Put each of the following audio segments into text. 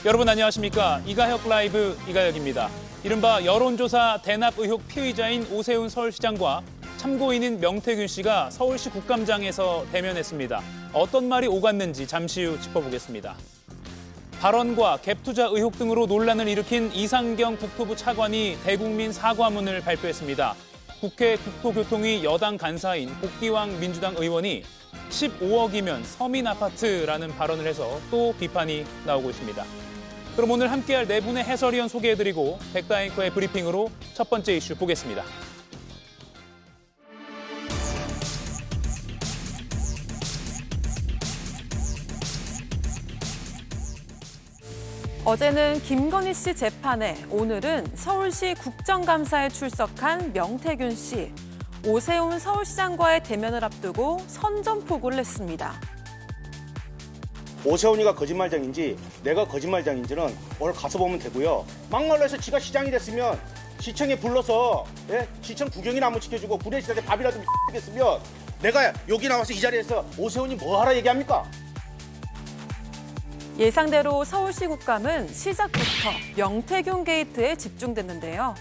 여러분 안녕하십니까? 이가혁 라이브 이가혁입니다. 이른바 여론조사 대납 의혹 피의자인 오세훈 서울시장과 참고인인 명태균 씨가 서울시 국감장에서 대면했습니다. 어떤 말이 오갔는지 잠시 후 짚어보겠습니다. 발언과 갭투자 의혹 등으로 논란을 일으킨 이상경 국토부 차관이 대국민 사과문을 발표했습니다. 국회 국토교통위 여당 간사인 복기왕 민주당 의원이 15억이면 서민 아파트라는 발언을 해서 또 비판이 나오고 있습니다. 그럼 오늘 함께할 네 분의 해설위원 소개해드리고 백다 앵커의 브리핑으로 첫 번째 이슈 보겠습니다. 어제는 김건희 씨 재판에, 오늘은 서울시 국정감사에 출석한 명태균 씨. 오세훈 서울시장과의 대면을 앞두고 선전포고를 했습니다. 오세훈이가 거짓말장인지 내가 거짓말장인지는 오늘 가서 보면 되고요. 막말로 해서 지가 시장이 됐으면 시청에 불러서 시청 구경이나 한번 시켜주고 구례시장에 밥이라도 했으면 내가 여기 나와서 이 자리에서 오세훈이 뭐 하라 얘기합니까? 예상대로 서울시 국감은 시작부터 명태균 게이트에 집중됐는데요.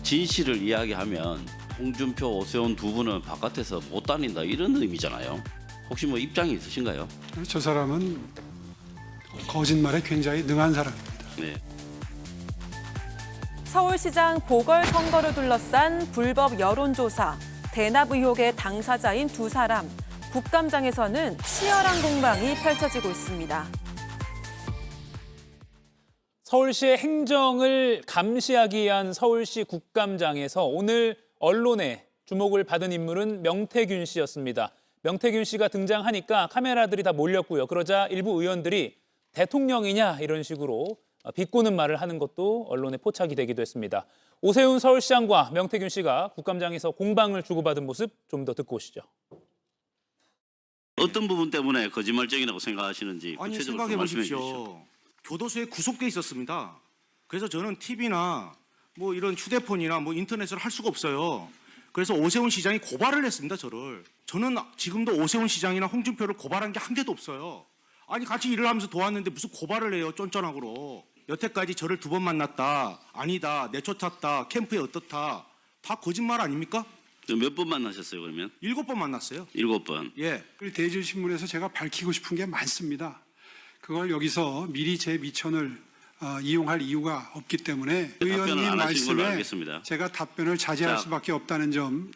진실을 이야기하면 홍준표, 오세훈 두 분은 바깥에서 못 다닌다 이런 의미잖아요. 혹시 뭐 입장이 있으신가요? 저 사람은 거짓말에 굉장히 능한 사람입니다. 네. 서울시장 보궐선거를 둘러싼 불법 여론조사, 대납 의혹의 당사자인 두 사람. 국감장에서는 치열한 공방이 펼쳐지고 있습니다. 서울시의 행정을 감시하기 위한 서울시 국감장에서 오늘 언론의 주목을 받은 인물은 명태균 씨였습니다. 명태균 씨가 등장하니까 카메라들이 다 몰렸고요. 그러자 일부 의원들이 대통령이냐 이런 식으로 비꼬는 말을 하는 것도 언론에 포착이 되기도 했습니다. 오세훈 서울시장과 명태균 씨가 국감장에서 공방을 주고받은 모습 좀 더 듣고 오시죠. 어떤 부분 때문에 거짓말쟁이라고 생각하시는지 아니 구체적으로 생각해 말씀해 보십시오. 주시죠. 교도소에 구속돼 있었습니다. 그래서 저는 TV나 뭐 이런 휴대폰이나 뭐 인터넷을 할 수가 없어요. 그래서 오세훈 시장이 고발을 했습니다. 저는 지금도 오세훈 시장이나 홍준표를 고발한 게 한 개도 없어요. 아니 같이 일을 하면서 도왔는데 무슨 고발을 해요, 쫀쫀하고로. 여태까지 저를 두 번 만났다, 아니다, 내쫓았다, 캠프에 어떻다, 다 거짓말 아닙니까? 몇 번 만나셨어요 그러면? 7번 만났어요. 7번. 예. 대질신문에서 제가 밝히고 싶은 게 많습니다. 그걸 여기서 미리 제 미천을 이용할 이유가 없기 때문에 의원님 안 하신 걸로 말씀에 알겠습니다. 제가 답변을 자제할 자. 수밖에 없다는 점.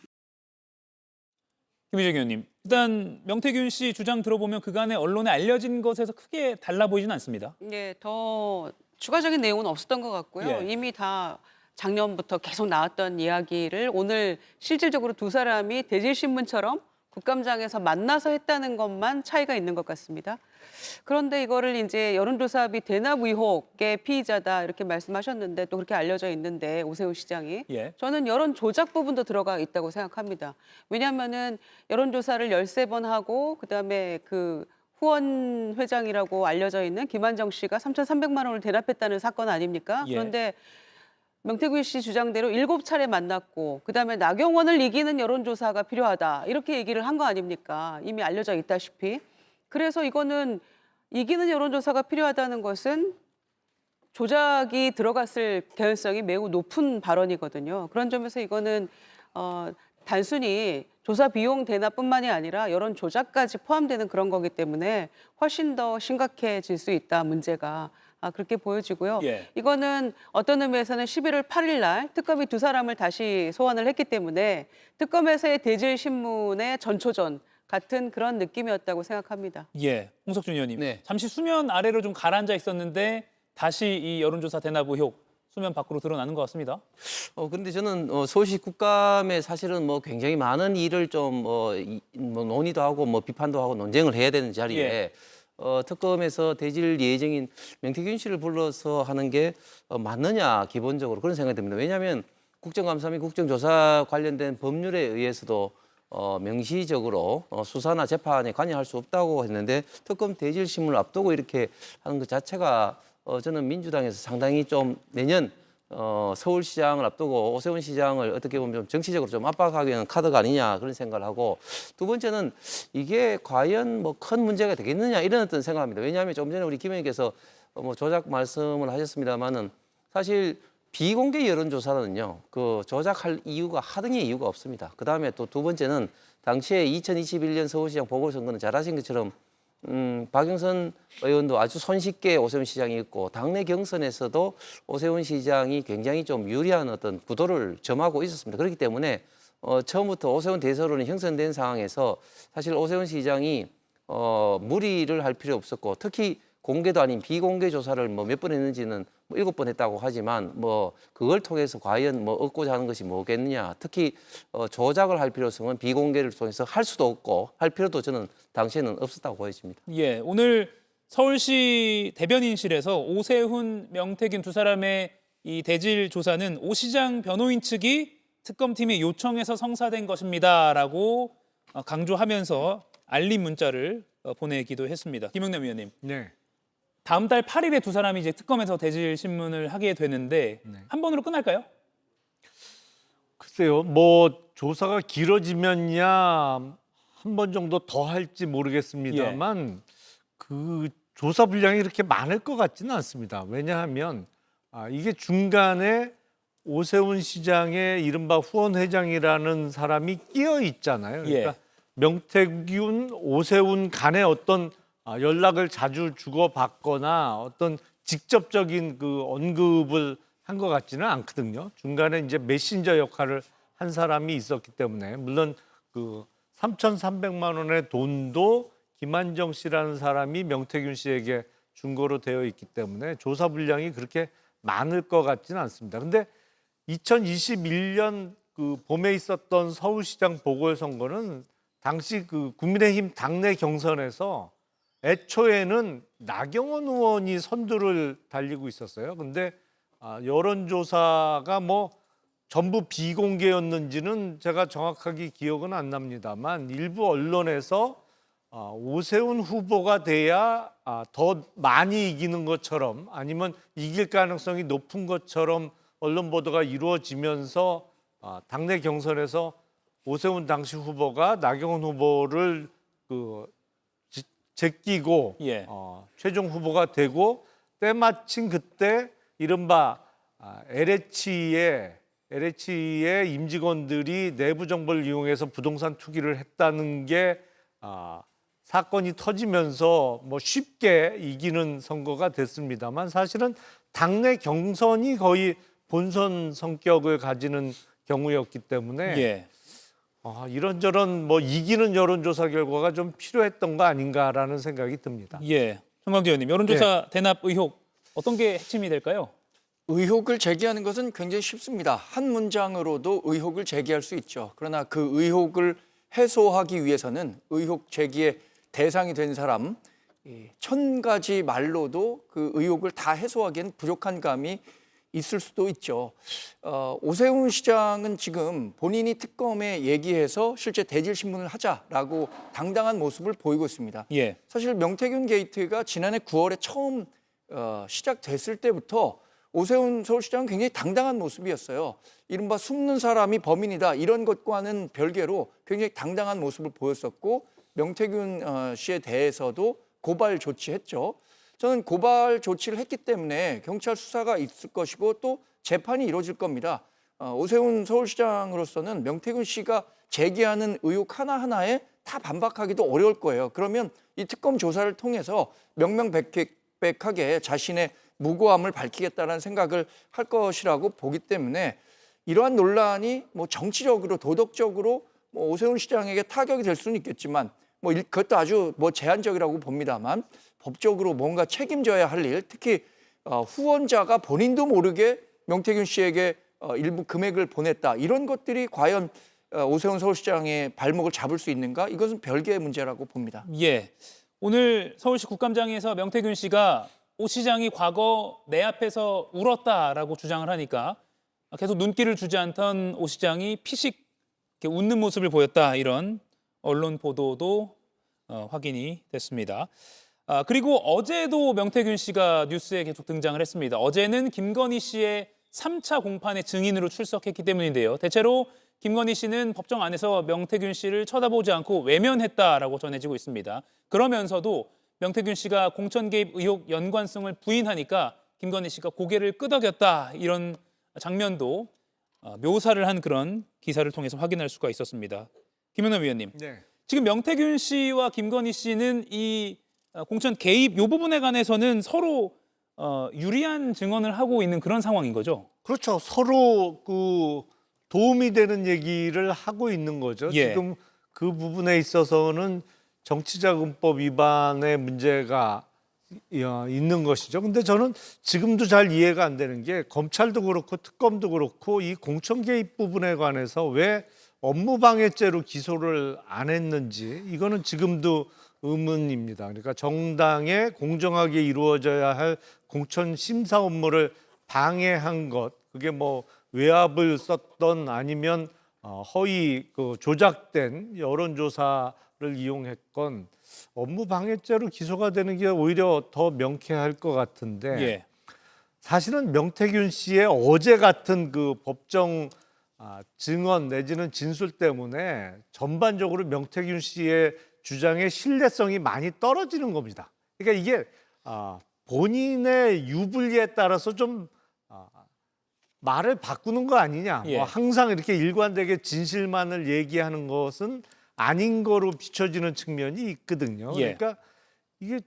김희정 의원님, 일단 명태균 씨 주장 들어보면 그간에 언론에 알려진 것에서 크게 달라 보이진 않습니다. 네, 더 추가적인 내용은 없었던 것 같고요. 예. 이미 다 작년부터 계속 나왔던 이야기를 오늘 실질적으로 두 사람이 대질신문처럼 국감장에서 만나서 했다는 것만 차이가 있는 것 같습니다. 그런데 이거를 이제 여론조사 비 대납 의혹의 피의자다 이렇게 말씀하셨는데 또 그렇게 알려져 있는데 오세훈 시장이 예. 저는 여론 조작 부분도 들어가 있다고 생각합니다. 왜냐하면은 여론조사를 13번 하고 그다음에 그 후원 회장이라고 알려져 있는 김한정 씨가 3,300만 원을 대납했다는 사건 아닙니까? 예. 그런데 명태균 씨 주장대로 7차례 만났고 그다음에 나경원을 이기는 여론조사가 필요하다 이렇게 얘기를 한 거 아닙니까? 이미 알려져 있다시피. 그래서 이거는 이기는 여론조사가 필요하다는 것은 조작이 들어갔을 개연성이 매우 높은 발언이거든요. 그런 점에서 이거는 단순히 조사 비용 대납뿐만이 아니라 여론 조작까지 포함되는 그런 거기 때문에 훨씬 더 심각해질 수 있다, 문제가. 그렇게 보여지고요. 예. 이거는 어떤 의미에서는 11월 8일 날 특검이 두 사람을 다시 소환을 했기 때문에 특검에서의 대질신문의 전초전 같은 그런 느낌이었다고 생각합니다. 예, 홍석준 의원님. 네. 잠시 수면 아래로 좀 가라앉아 있었는데 다시 이 여론조사 대납 의혹 수면 밖으로 드러나는 것 같습니다. 그런데 저는 서울시 국감에 사실은 뭐 굉장히 많은 일을 좀 논의도 하고 뭐 비판도 하고 논쟁을 해야 되는 자리에 예. 특검에서 대질 예정인 명태균 씨를 불러서 하는 게 맞느냐 기본적으로 그런 생각이 듭니다. 왜냐하면 국정감사 및 국정조사 관련된 법률에 의해서도 명시적으로 수사나 재판에 관여할 수 없다고 했는데 특검 대질 신문을 앞두고 이렇게 하는 것 자체가 저는 민주당에서 상당히 좀 내년 서울시장을 앞두고 오세훈 시장을 어떻게 보면 좀 정치적으로 좀 압박하기 위한 카드가 아니냐 그런 생각을 하고, 두 번째는 이게 과연 뭐 큰 문제가 되겠느냐 이런 어떤 생각합니다. 왜냐하면 조금 전에 우리 김 의원께서 뭐 조작 말씀을 하셨습니다만은 사실 비공개 여론조사는요, 그 조작할 이유가 하등의 이유가 없습니다. 그 다음에 또 두 번째는 당시에 2021년 서울시장 보궐선거는 잘 아신 것처럼 박영선 의원도 아주 손쉽게 오세훈 시장이 있고, 당내 경선에서도 오세훈 시장이 굉장히 좀 유리한 어떤 구도를 점하고 있었습니다. 그렇기 때문에 처음부터 오세훈 대세론이 형성된 상황에서 사실 오세훈 시장이 무리를 할 필요 없었고, 특히 공개도 아닌 비공개 조사를 뭐 몇 번 했는지는 뭐 7번 했다고 하지만 뭐 그걸 통해서 과연 뭐 얻고자 하는 것이 뭐겠느냐. 특히 조작을 할 필요성은 비공개를 통해서 할 수도 없고 할 필요도 저는 당시에는 없었다고 보여집니다. 예, 오늘 서울시 대변인실에서 오세훈, 명태균 두 사람의 이 대질 조사는 오 시장 변호인 측이 특검팀에 요청해서 성사된 것입니다라고 강조하면서 알림 문자를 보내기도 했습니다. 김영남 위원님. 네. 다음 달 8일에 두 사람이 이제 특검에서 대질 신문을 하게 되는데 한 번으로 끝날까요? 글쎄요. 뭐 조사가 길어지면야 한 번 정도 더 할지 모르겠습니다만 그 조사 분량이 그렇게 많을 것 같지는 않습니다. 왜냐하면 이게 중간에 오세훈 시장의 이른바 후원회장이라는 사람이 끼어 있잖아요. 그러니까 명태균, 오세훈 간의 어떤 연락을 자주 주고받거나 어떤 직접적인 그 언급을 한 것 같지는 않거든요. 중간에 이제 메신저 역할을 한 사람이 있었기 때문에, 물론 그 3,300만 원의 돈도 김한정 씨라는 사람이 명태균 씨에게 준 거로 되어 있기 때문에 조사 분량이 그렇게 많을 것 같지는 않습니다. 근데 2021년 그 봄에 있었던 서울시장 보궐선거는 당시 그 국민의힘 당내 경선에서 애초에는 나경원 의원이 선두를 달리고 있었어요. 근데 여론조사가 뭐 전부 비공개였는지는 제가 정확하게 기억은 안 납니다만 일부 언론에서 오세훈 후보가 돼야 더 많이 이기는 것처럼, 아니면 이길 가능성이 높은 것처럼 언론 보도가 이루어지면서 당내 경선에서 오세훈 당시 후보가 나경원 후보를 제끼고 최종 후보가 되고, 때마침 그때 이른바 LH의 임직원들이 내부 정보를 이용해서 부동산 투기를 했다는 게 사건이 터지면서 뭐 쉽게 이기는 선거가 됐습니다만, 사실은 당내 경선이 거의 본선 성격을 가지는 경우였기 때문에 이런저런 뭐 이기는 여론조사 결과가 좀 필요했던 거 아닌가라는 생각이 듭니다. 예, 정광재 의원님, 여론조사 대납 의혹 어떤 게 핵심이 될까요? 의혹을 제기하는 것은 굉장히 쉽습니다. 한 문장으로도 의혹을 제기할 수 있죠. 그러나 그 의혹을 해소하기 위해서는 의혹 제기의 대상이 된 사람 1000가지 말로도 그 의혹을 다 해소하기엔 부족한 감이 있을 수도 있죠. 오세훈 시장은 지금 본인이 특검에 얘기해서 실제 대질신문을 하자라고 당당한 모습을 보이고 있습니다. 사실 명태균 게이트가 지난해 9월에 처음 시작됐을 때부터 오세훈 서울시장은 굉장히 당당한 모습이었어요. 이른바 숨는 사람이 범인이다 이런 것과는 별개로 굉장히 당당한 모습을 보였었고, 명태균 씨에 대해서도 고발 조치했죠. 저는 고발 조치를 했기 때문에 경찰 수사가 있을 것이고 또 재판이 이루어질 겁니다. 오세훈 서울시장으로서는 명태균 씨가 제기하는 의혹 하나하나에 다 반박하기도 어려울 거예요. 그러면 이 특검 조사를 통해서 명명백백하게 자신의 무고함을 밝히겠다는 생각을 할 것이라고 보기 때문에 이러한 논란이 뭐 정치적으로 도덕적으로 뭐 오세훈 시장에게 타격이 될 수는 있겠지만 뭐 그것도 아주 뭐 제한적이라고 봅니다만, 법적으로 뭔가 책임져야 할 일, 특히 후원자가 본인도 모르게 명태균 씨에게 일부 금액을 보냈다, 이런 것들이 과연 오세훈 서울시장의 발목을 잡을 수 있는가, 이것은 별개의 문제라고 봅니다. 오늘 서울시 국감장에서 명태균 씨가 오 시장이 과거 내 앞에서 울었다라고 주장을 하니까 계속 눈길을 주지 않던 오 시장이 피식 이렇게 웃는 모습을 보였다, 이런 언론 보도도 확인이 됐습니다. 그리고 어제도 명태균 씨가 뉴스에 계속 등장을 했습니다. 어제는 김건희 씨의 3차 공판의 증인으로 출석했기 때문인데요. 대체로 김건희 씨는 법정 안에서 명태균 씨를 쳐다보지 않고 외면했다라고 전해지고 있습니다. 그러면서도 명태균 씨가 공천 개입 의혹 연관성을 부인하니까 김건희 씨가 고개를 끄덕였다, 이런 장면도 묘사를 한 그런 기사를 통해서 확인할 수가 있었습니다. 김은하 위원님, 네. 지금 명태균 씨와 김건희 씨는 이 공천 개입 이 부분에 관해서는 서로 유리한 증언을 하고 있는 그런 상황인 거죠? 그렇죠. 서로 그 도움이 되는 얘기를 하고 있는 거죠. 예. 지금 그 부분에 있어서는 정치자금법 위반의 문제가 있는 것이죠. 근데 저는 지금도 잘 이해가 안 되는 게 검찰도 그렇고 특검도 그렇고 이 공천 개입 부분에 관해서 왜 업무방해죄로 기소를 안 했는지, 이거는 지금도 의문입니다. 그러니까 정당에 공정하게 이루어져야 할 공천 심사 업무를 방해한 것, 그게 뭐 외압을 썼던 아니면 허위 조작된 여론조사를 이용했건 업무방해죄로 기소가 되는 게 오히려 더 명쾌할 것 같은데, 예. 사실은 명태균 씨의 어제 같은 그 법정 증언 내지는 진술 때문에 전반적으로 명태균 씨의 주장의 신뢰성이 많이 떨어지는 겁니다. 그러니까 이게 본인의 유불리에 따라서 좀 말을 바꾸는 거 아니냐. 예. 뭐 항상 이렇게 일관되게 진실만을 얘기하는 것은 아닌 거로 비춰지는 측면이 있거든요. 예. 그러니까 이게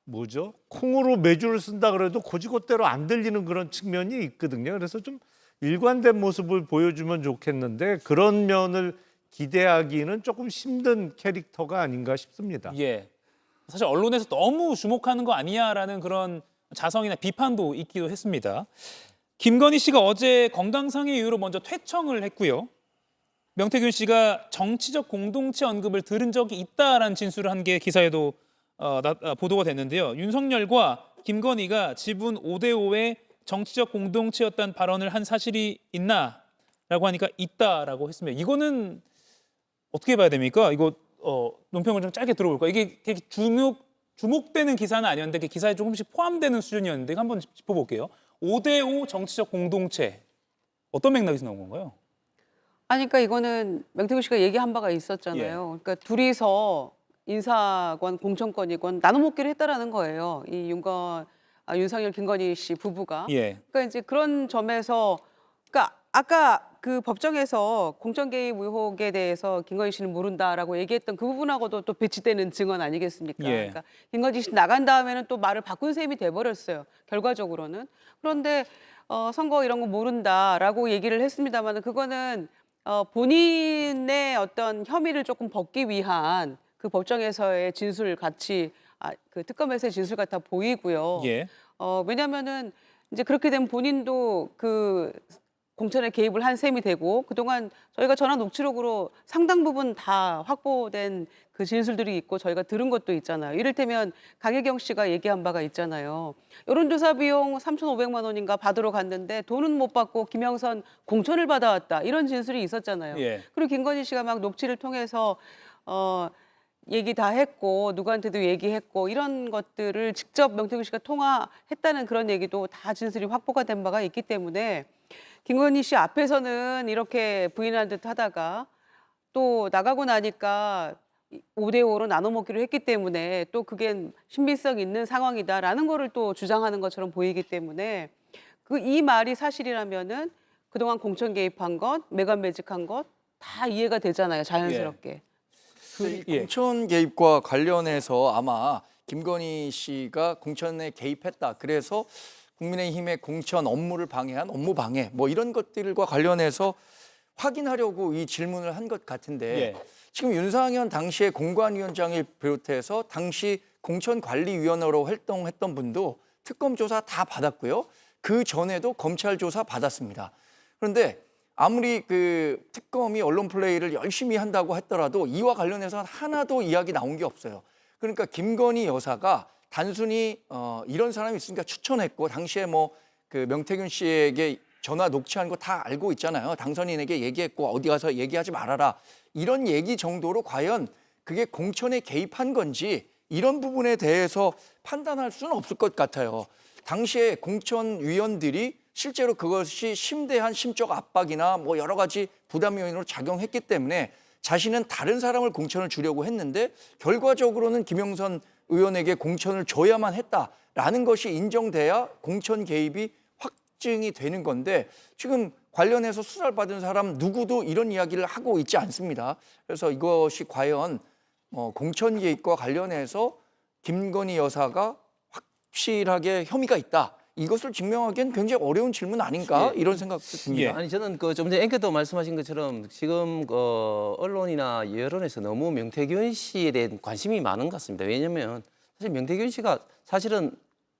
뭐죠? 콩으로 메주를 쓴다 그래도 고지곳대로 안 들리는 그런 측면이 있거든요. 그래서 좀 일관된 모습을 보여주면 좋겠는데 그런 면을 기대하기는 조금 힘든 캐릭터가 아닌가 싶습니다. 예. 사실 언론에서 너무 주목하는 거 아니냐라는 그런 자성이나 비판도 있기도 했습니다. 김건희 씨가 어제 건강상의 이유로 먼저 퇴청을 했고요. 명태균 씨가 정치적 공동체 언급을 들은 적이 있다라는 진술을 한 게 기사에도 보도가 됐는데요. 윤석열과 김건희가 지분 5대5의 정치적 공동체였다는 발언을 한 사실이 있나라고 하니까 있다라고 했습니다. 이거는 어떻게 봐야 됩니까? 이거 논평을 좀 짧게 들어볼까요? 이게 되게 주목되는 기사는 아니었는데 그 기사에 조금씩 포함되는 수준이었는데 한번 짚어볼게요. 5대5 정치적 공동체, 어떤 맥락에서 나온 건가요? 아니, 그러니까 이거는 명태균 씨가 얘기한 바가 있었잖아요. 예. 그러니까 둘이서 인사권, 공천권이권 나눠 먹기로 했다라는 거예요. 이 윤석열, 김건희 씨 부부가. 예. 그러니까 이제 그런 점에서, 그러니까 아까 그 법정에서 공천 개입 의혹에 대해서 김건희 씨는 모른다라고 얘기했던 그 부분하고도 또 배치되는 증언 아니겠습니까? 예. 그러니까 김건희 씨 나간 다음에는 또 말을 바꾼 셈이 돼버렸어요. 결과적으로는. 그런데 선거 이런 거 모른다라고 얘기를 했습니다만 그거는 본인의 어떤 혐의를 조금 벗기 위한 그 법정에서의 진술 같이 그 특검에서의 진술 같아 보이고요. 예. 왜냐하면은 이제 그렇게 되면 본인도 그 공천에 개입을 한 셈이 되고 그동안 저희가 전화 녹취록으로 상당 부분 다 확보된 그 진술들이 있고 저희가 들은 것도 있잖아요. 이를테면 강혜경 씨가 얘기한 바가 있잖아요. 여론조사 비용 3,500만 원인가 받으러 갔는데 돈은 못 받고 김영선 공천을 받아왔다. 이런 진술이 있었잖아요. 예. 그리고 김건희 씨가 막 녹취를 통해서 얘기 다 했고 누구한테도 얘기했고 이런 것들을 직접 명태균 씨가 통화했다는 그런 얘기도 다 진술이 확보가 된 바가 있기 때문에 김건희 씨 앞에서는 이렇게 부인한 듯 하다가 또 나가고 나니까 5대5로 나눠 먹기로 했기 때문에 또 그게 신빙성 있는 상황이다라는 거를 또 주장하는 것처럼 보이기 때문에 이 말이 사실이라면은 그동안 공천 개입한 것, 매간 매직한 것 다 이해가 되잖아요, 자연스럽게. 이 예. 공천 개입과 관련해서 아마 김건희 씨가 공천에 개입했다. 그래서 국민의힘의 공천 업무를 방해한 업무 방해 뭐 이런 것들과 관련해서 확인하려고 이 질문을 한 것 같은데 예. 지금 윤상현 당시의 공관위원장을 비롯해서 당시 공천관리위원회로 활동했던 분도 특검 조사 다 받았고요. 그 전에도 검찰 조사 받았습니다. 그런데 아무리 그 특검이 언론 플레이를 열심히 한다고 했더라도 이와 관련해서 하나도 이야기 나온 게 없어요. 그러니까 김건희 여사가 단순히 이런 사람이 있으니까 추천했고 당시에 뭐 그 명태균 씨에게 전화 녹취한 거 다 알고 있잖아요. 당선인에게 얘기했고 어디 가서 얘기하지 말아라. 이런 얘기 정도로 과연 그게 공천에 개입한 건지 이런 부분에 대해서 판단할 수는 없을 것 같아요. 당시에 공천위원들이 실제로 그것이 심대한 심적 압박이나 뭐 여러 가지 부담 요인으로 작용했기 때문에 자신은 다른 사람을 공천을 주려고 했는데 결과적으로는 김영선 의원에게 공천을 줘야만 했다라는 것이 인정돼야 공천 개입이 확증이 되는 건데 지금 관련해서 수사를 받은 사람 누구도 이런 이야기를 하고 있지 않습니다. 그래서 이것이 과연 공천 개입과 관련해서 김건희 여사가 확실하게 혐의가 있다. 이것을 증명하기엔 굉장히 어려운 질문 아닌가 이런 생각도 듭니다. 아니 저는 그 좀 전에 앵커도 말씀하신 것처럼 지금 언론이나 여론에서 너무 명태균 씨에 대한 관심이 많은 것 같습니다. 왜냐하면 사실 명태균 씨가 사실은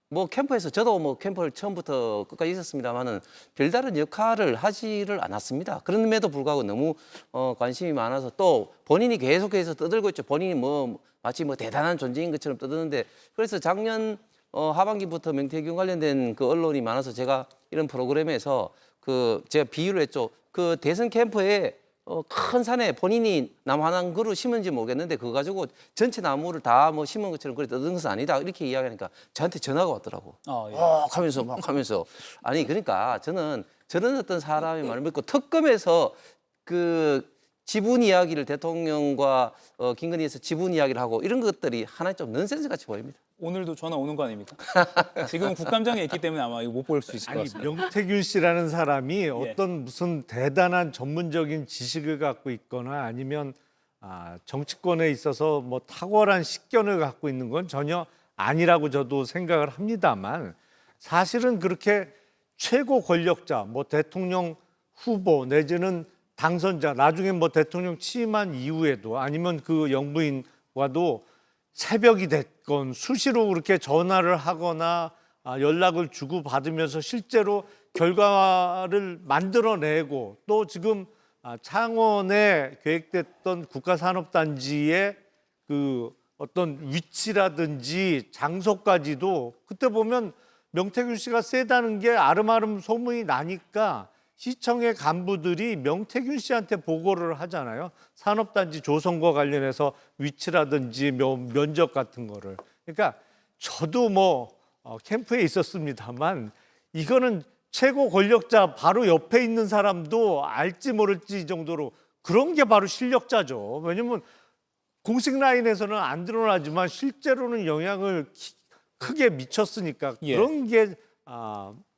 뭐 캠프에서 저도 뭐 캠프를 처음부터 끝까지 있었습니다만은 별다른 역할을 하지를 않았습니다. 그럼에도 불구하고 너무 관심이 많아서 또 본인이 계속해서 떠들고 있죠. 본인이 뭐 마치 뭐 대단한 존재인 것처럼 떠드는데 그래서 작년 하반기부터 명태균 관련된 그 언론이 많아서 제가 이런 프로그램에서 그 제가 비유를 했죠. 그 대선 캠프에 큰 산에 본인이 나무 한 그루 심은지 모르겠는데 그거 가지고 전체 나무를 다 뭐 심은 것처럼 그래 떠드는 것은 아니다 이렇게 이야기하니까 저한테 전화가 왔더라고. 예. 하면서 막 하면서 아니 그러니까 저는 저런 어떤 사람의 말을 믿고 특검에서 그 지분 이야기를 대통령과 김건희에서 지분 이야기를 하고 이런 것들이 하나의 좀 넌센스 같이 보입니다. 오늘도 전화 오는 거 아닙니까? 지금 국감장에 있기 때문에 아마 이거 못 볼 수 있을 것 아니 같습니다. 명태균 씨라는 사람이 어떤 무슨 대단한 전문적인 지식을 갖고 있거나 아니면 정치권에 있어서 뭐 탁월한 식견을 갖고 있는 건 전혀 아니라고 저도 생각을 합니다만 사실은 그렇게 최고 권력자 뭐 대통령 후보 내지는 당선자 나중에 뭐 대통령 취임한 이후에도 아니면 그 영부인과도 새벽이 됐건 수시로 그렇게 전화를 하거나 연락을 주고받으면서 실제로 결과를 만들어내고 또 지금 창원에 계획됐던 국가산업단지의 그 어떤 위치라든지 장소까지도 그때 보면 명태균 씨가 세다는 게 아름아름 소문이 나니까 시청의 간부들이 명태균 씨한테 보고를 하잖아요. 산업단지 조성과 관련해서 위치라든지 면적 같은 거를. 그러니까 저도 뭐 캠프에 있었습니다만 이거는 최고 권력자 바로 옆에 있는 사람도 알지 모를지 정도로 그런 게 바로 실력자죠. 왜냐면 공식 라인에서는 안 드러나지만 실제로는 영향을 크게 미쳤으니까 그런 게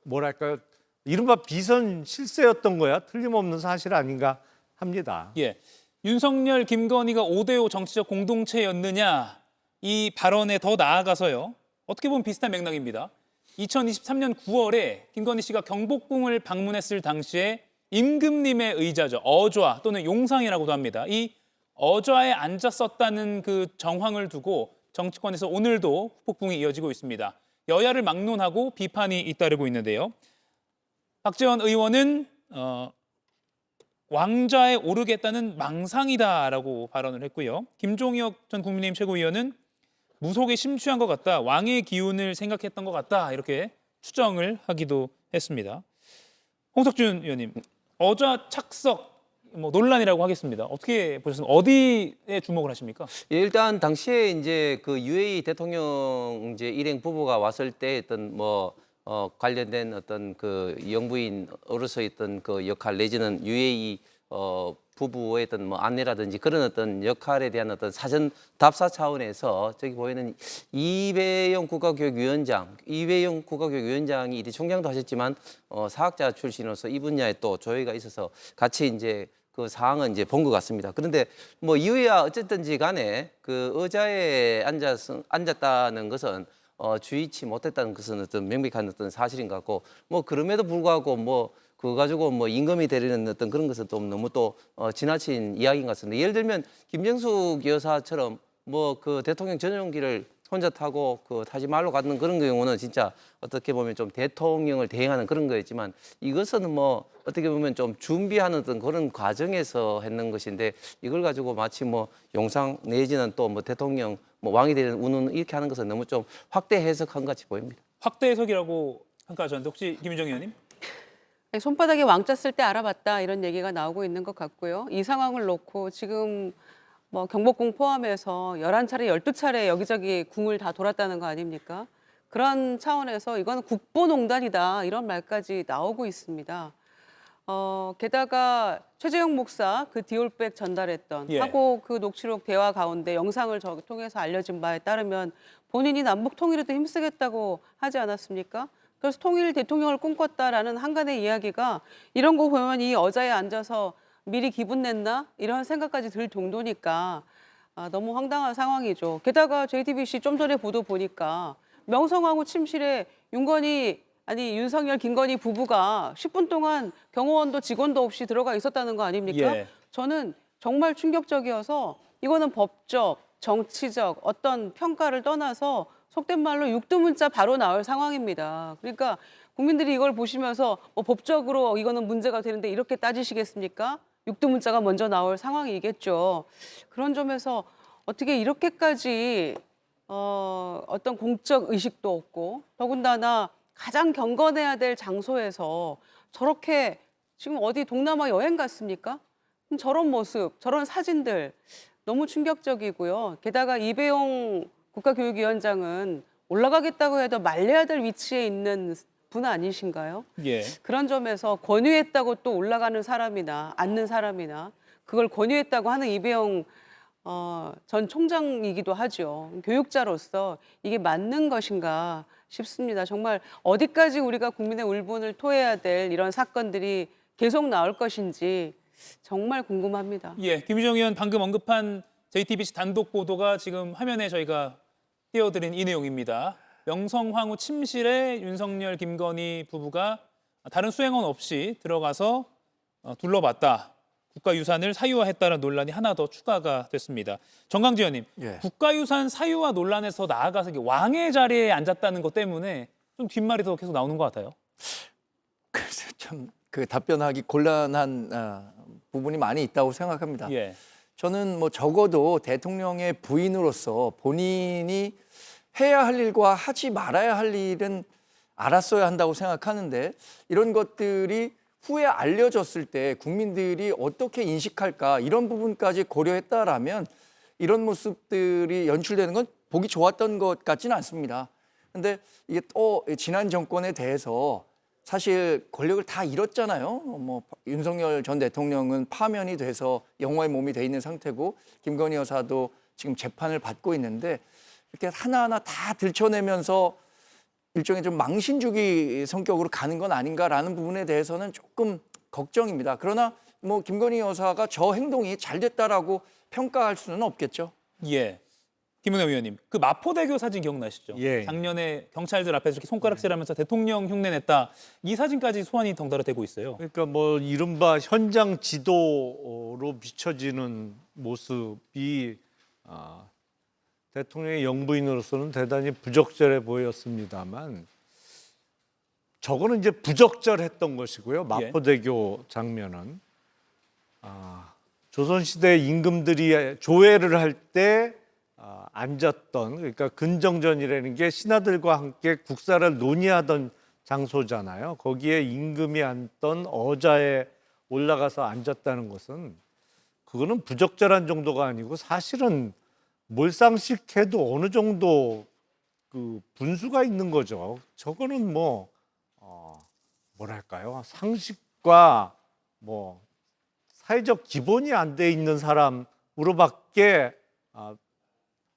뭐랄까요. 이른바 비선 실세였던 거야 틀림없는 사실 아닌가 합니다. 예, 윤석열, 김건희가 5대5 정치적 공동체였느냐 이 발언에 더 나아가서요. 어떻게 보면 비슷한 맥락입니다. 2023년 9월에 김건희 씨가 경복궁을 방문했을 당시에 임금님의 의자죠. 어좌 또는 용상이라고도 합니다. 이 어좌에 앉았었다는 그 정황을 두고 정치권에서 오늘도 후폭풍이 이어지고 있습니다. 여야를 막론하고 비판이 잇따르고 있는데요. 박지원 의원은 왕좌에 오르겠다는 망상이다라고 발언을 했고요. 김종혁 전 국민의힘 최고위원은 무속에 심취한 것 같다. 왕의 기운을 생각했던 것 같다. 이렇게 추정을 하기도 했습니다. 홍석준 의원님, 어좌 착석 뭐 논란이라고 하겠습니다. 어떻게 보셨습니까? 어디에 주목을 하십니까? 예, 일단 당시에 이제 그 UAE 대통령 이제 일행 부부가 왔을 때 어떤 뭐 관련된 어떤 그 영부인으로서 있던 그 역할 내지는 UAE 부부의 어떤 뭐 안내라든지 그런 어떤 역할에 대한 어떤 사전 답사 차원에서 저기 보이는 이배용 국가교육위원장이 이제 총장도 하셨지만 사학자 출신으로서 이 분야에 또 조회가 있어서 같이 이제 그 사항은 이제 본 것 같습니다. 그런데 뭐 이유야 어쨌든지 간에 그 의자에 앉았다는 것은 주의치 못했다는 것은 어떤 명백한 어떤 사실인 것 같고 뭐 그럼에도 불구하고 뭐 그거 가지고 뭐 임금이 되리는 어떤 그런 것은 또 너무 또 지나친 이야기인 것 같습니다. 예를 들면 김정숙 여사처럼 뭐 그 대통령 전용기를 혼자 타고 그 타지 말로 가는 그런 경우는 진짜 어떻게 보면 좀 대통령을 대행하는 그런 거였지만 이것은 뭐 어떻게 보면 좀 준비하는 어떤 그런 과정에서 했는 것인데 이걸 가지고 마치 뭐 용상 내지는 또 뭐 대통령 뭐 왕이 되는 운운 이렇게 하는 것은 너무 좀 확대 해석한 것 같이 보입니다. 확대 해석이라고 평가하셨는데 혹시 김윤정 의원님? 손바닥에 왕자 쓸 때 알아봤다 이런 얘기가 나오고 있는 것 같고요. 이 상황을 놓고 지금 뭐 경복궁 포함해서 11차례, 12차례 여기저기 궁을 다 돌았다는 거 아닙니까? 그런 차원에서 이건 국보농단이다 이런 말까지 나오고 있습니다. 게다가 최재형 목사 그 디올백 전달했던 예. 하고 그 녹취록 대화 가운데 영상을 통해서 알려진 바에 따르면 본인이 남북 통일에도 힘쓰겠다고 하지 않았습니까? 그래서 통일 대통령을 꿈꿨다라는 한간의 이야기가 이런 거 보면 이 의자에 앉아서 미리 기분 냈나 이런 생각까지 들 정도니까 너무 황당한 상황이죠. 게다가 JTBC 좀 전에 보도 보니까 명성황후 침실에 윤석열, 김건희 부부가 10분 동안 경호원도 직원도 없이 들어가 있었다는 거 아닙니까? 예. 저는 정말 충격적이어서 이거는 법적, 정치적 어떤 평가를 떠나서 속된 말로 육두문자 바로 나올 상황입니다. 그러니까 국민들이 이걸 보시면서 법적으로 이거는 문제가 되는데 이렇게 따지시겠습니까? 육두문자가 먼저 나올 상황이겠죠. 그런 점에서 어떻게 이렇게까지 어떤 공적 의식도 없고 더군다나 가장 경건해야 될 장소에서 저렇게 지금 어디 동남아 여행 갔습니까? 저런 모습, 저런 사진들 너무 충격적이고요. 게다가 이배용 국가교육위원장은 올라가겠다고 해도 말려야 될 위치에 있는 분 아니신가요? 예. 그런 점에서 권유했다고 또 올라가는 사람이나 앉는 사람이나 그걸 권유했다고 하는 이배용 전 총장이기도 하죠. 교육자로서 이게 맞는 것인가 싶습니다. 정말 어디까지 우리가 국민의 울분을 토해야 될 이런 사건들이 계속 나올 것인지 정말 궁금합니다. 예, 김유정 의원 방금 언급한 JTBC 단독 보도가 지금 화면에 저희가 띄워드린 이 내용입니다. 명성황후 침실에 윤석열, 김건희 부부가 다른 수행원 없이 들어가서 둘러봤다. 국가유산을 사유화했다는 논란이 하나 더 추가가 됐습니다. 정강지 의원님, 예. 국가유산 사유화 논란에서 나아가서 이게 왕의 자리에 앉았다는 것 때문에 좀 뒷말이 더 계속 나오는 것 같아요. 그래서 참 그 답변하기 곤란한 부분이 많이 있다고 생각합니다. 예. 저는 뭐 적어도 대통령의 부인으로서 본인이 해야 할 일과 하지 말아야 할 일은 알았어야 한다고 생각하는데 이런 것들이 후에 알려졌을 때 국민들이 어떻게 인식할까 이런 부분까지 고려했다라면 이런 모습들이 연출되는 건 보기 좋았던 것 같지는 않습니다. 근데 이게 또 지난 정권에 대해서 사실 권력을 다 잃었잖아요. 뭐 윤석열 전 대통령은 파면이 돼서 영화의 몸이 돼 있는 상태고 김건희 여사도 지금 재판을 받고 있는데 이렇게 하나하나 다 들춰내면서 일종의 좀 망신주기 성격으로 가는 건 아닌가라는 부분에 대해서는 조금 걱정입니다. 그러나 뭐 김건희 여사가 저 행동이 잘 됐다라고 평가할 수는 없겠죠. 예. 김은혜 의원님, 그 마포대교 사진 기억나시죠? 예. 작년에 경찰들 앞에서 이렇게 손가락질하면서 대통령 흉내냈다. 이 사진까지 소환이 덩달아 되고 있어요. 그러니까 뭐 이른바 현장 지도로 비춰지는 모습이 대통령의 영부인으로서는 대단히 부적절해 보였습니다만 저거는 이제 부적절했던 것이고요. 마포대교 장면은 조선시대 임금들이 조회를 할 때 앉았던 그러니까 근정전이라는 게 신하들과 함께 국사를 논의하던 장소잖아요. 거기에 임금이 앉던 의자에 올라가서 앉았다는 것은 그거는 부적절한 정도가 아니고 사실은 몰상식해도 어느 정도 그 분수가 있는 거죠. 저거는 뭐 뭐랄까요? 상식과 뭐 사회적 기본이 안 돼 있는 사람으로밖에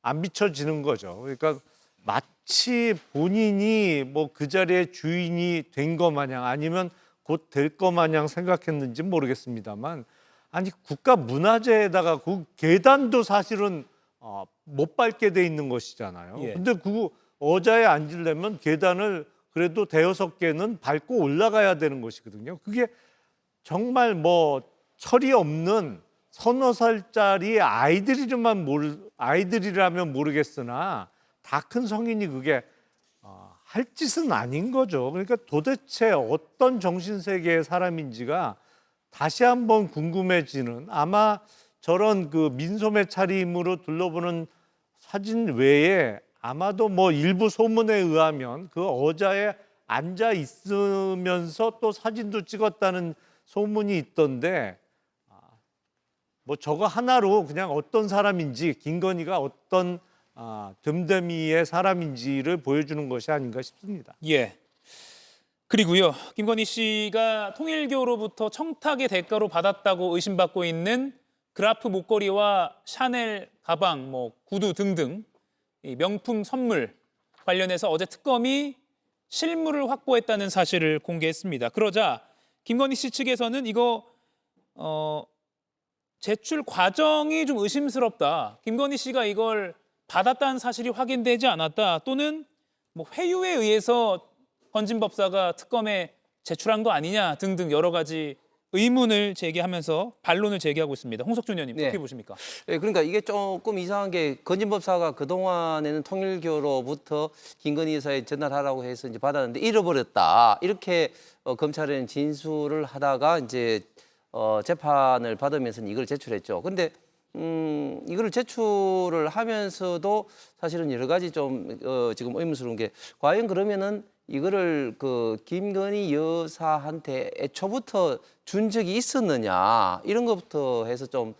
안 비춰지는 거죠. 그러니까 마치 본인이 뭐 그 자리의 주인이 된 거 마냥 아니면 곧 될 거 마냥 생각했는지 모르겠습니다만 아니 국가 문화재에다가 그 계단도 사실은 못 밟게 돼 있는 것이잖아요. 예. 근데 그 의자에 앉으려면 계단을 그래도 대여섯 개는 밟고 올라가야 되는 것이거든요. 그게 정말 뭐 철이 없는 서너 살짜리 아이들이라면 모르겠으나 다 큰 성인이 그게 할 짓은 아닌 거죠. 그러니까 도대체 어떤 정신세계의 사람인지가 다시 한번 궁금해지는 아마 저런 그 민소매 차림으로 둘러보는 사진 외에 아마도 뭐 일부 소문에 의하면 그 의자에 앉아 있으면서 또 사진도 찍었다는 소문이 있던데 뭐 저거 하나로 그냥 어떤 사람인지 김건희가 어떤 됨됨이의 사람인지를 보여주는 것이 아닌가 싶습니다. 예. 그리고요, 김건희 씨가 통일교로부터 청탁의 대가로 받았다고 의심받고 있는 그라프 목걸이와 샤넬 가방, 뭐 구두 등등 이 명품 선물 관련해서 어제 특검이 실물을 확보했다는 사실을 공개했습니다. 그러자 김건희 씨 측에서는 이거 제출 과정이 좀 의심스럽다. 김건희 씨가 이걸 받았다는 사실이 확인되지 않았다. 또는 뭐 회유에 의해서 건진법사가 특검에 제출한 거 아니냐 등등 여러 가지 의문을 제기하면서 반론을 제기하고 있습니다. 홍석준 의원님 네. 어떻게 보십니까? 네, 그러니까 이게 조금 이상한 게 건진법사가 그동안에는 통일교로부터 김건희 여사에 전달하라고 해서 이제 받았는데 잃어버렸다. 이렇게 검찰은 진술을 하다가 이제 재판을 받으면서 이걸 제출했죠. 근데 이거를 제출을 하면서도 사실은 여러 가지 좀 지금 의문스러운 게 과연 그러면은 이거를 그 김건희 여사한테 애초부터 준 적이 있었느냐 이런 것부터 해서 좀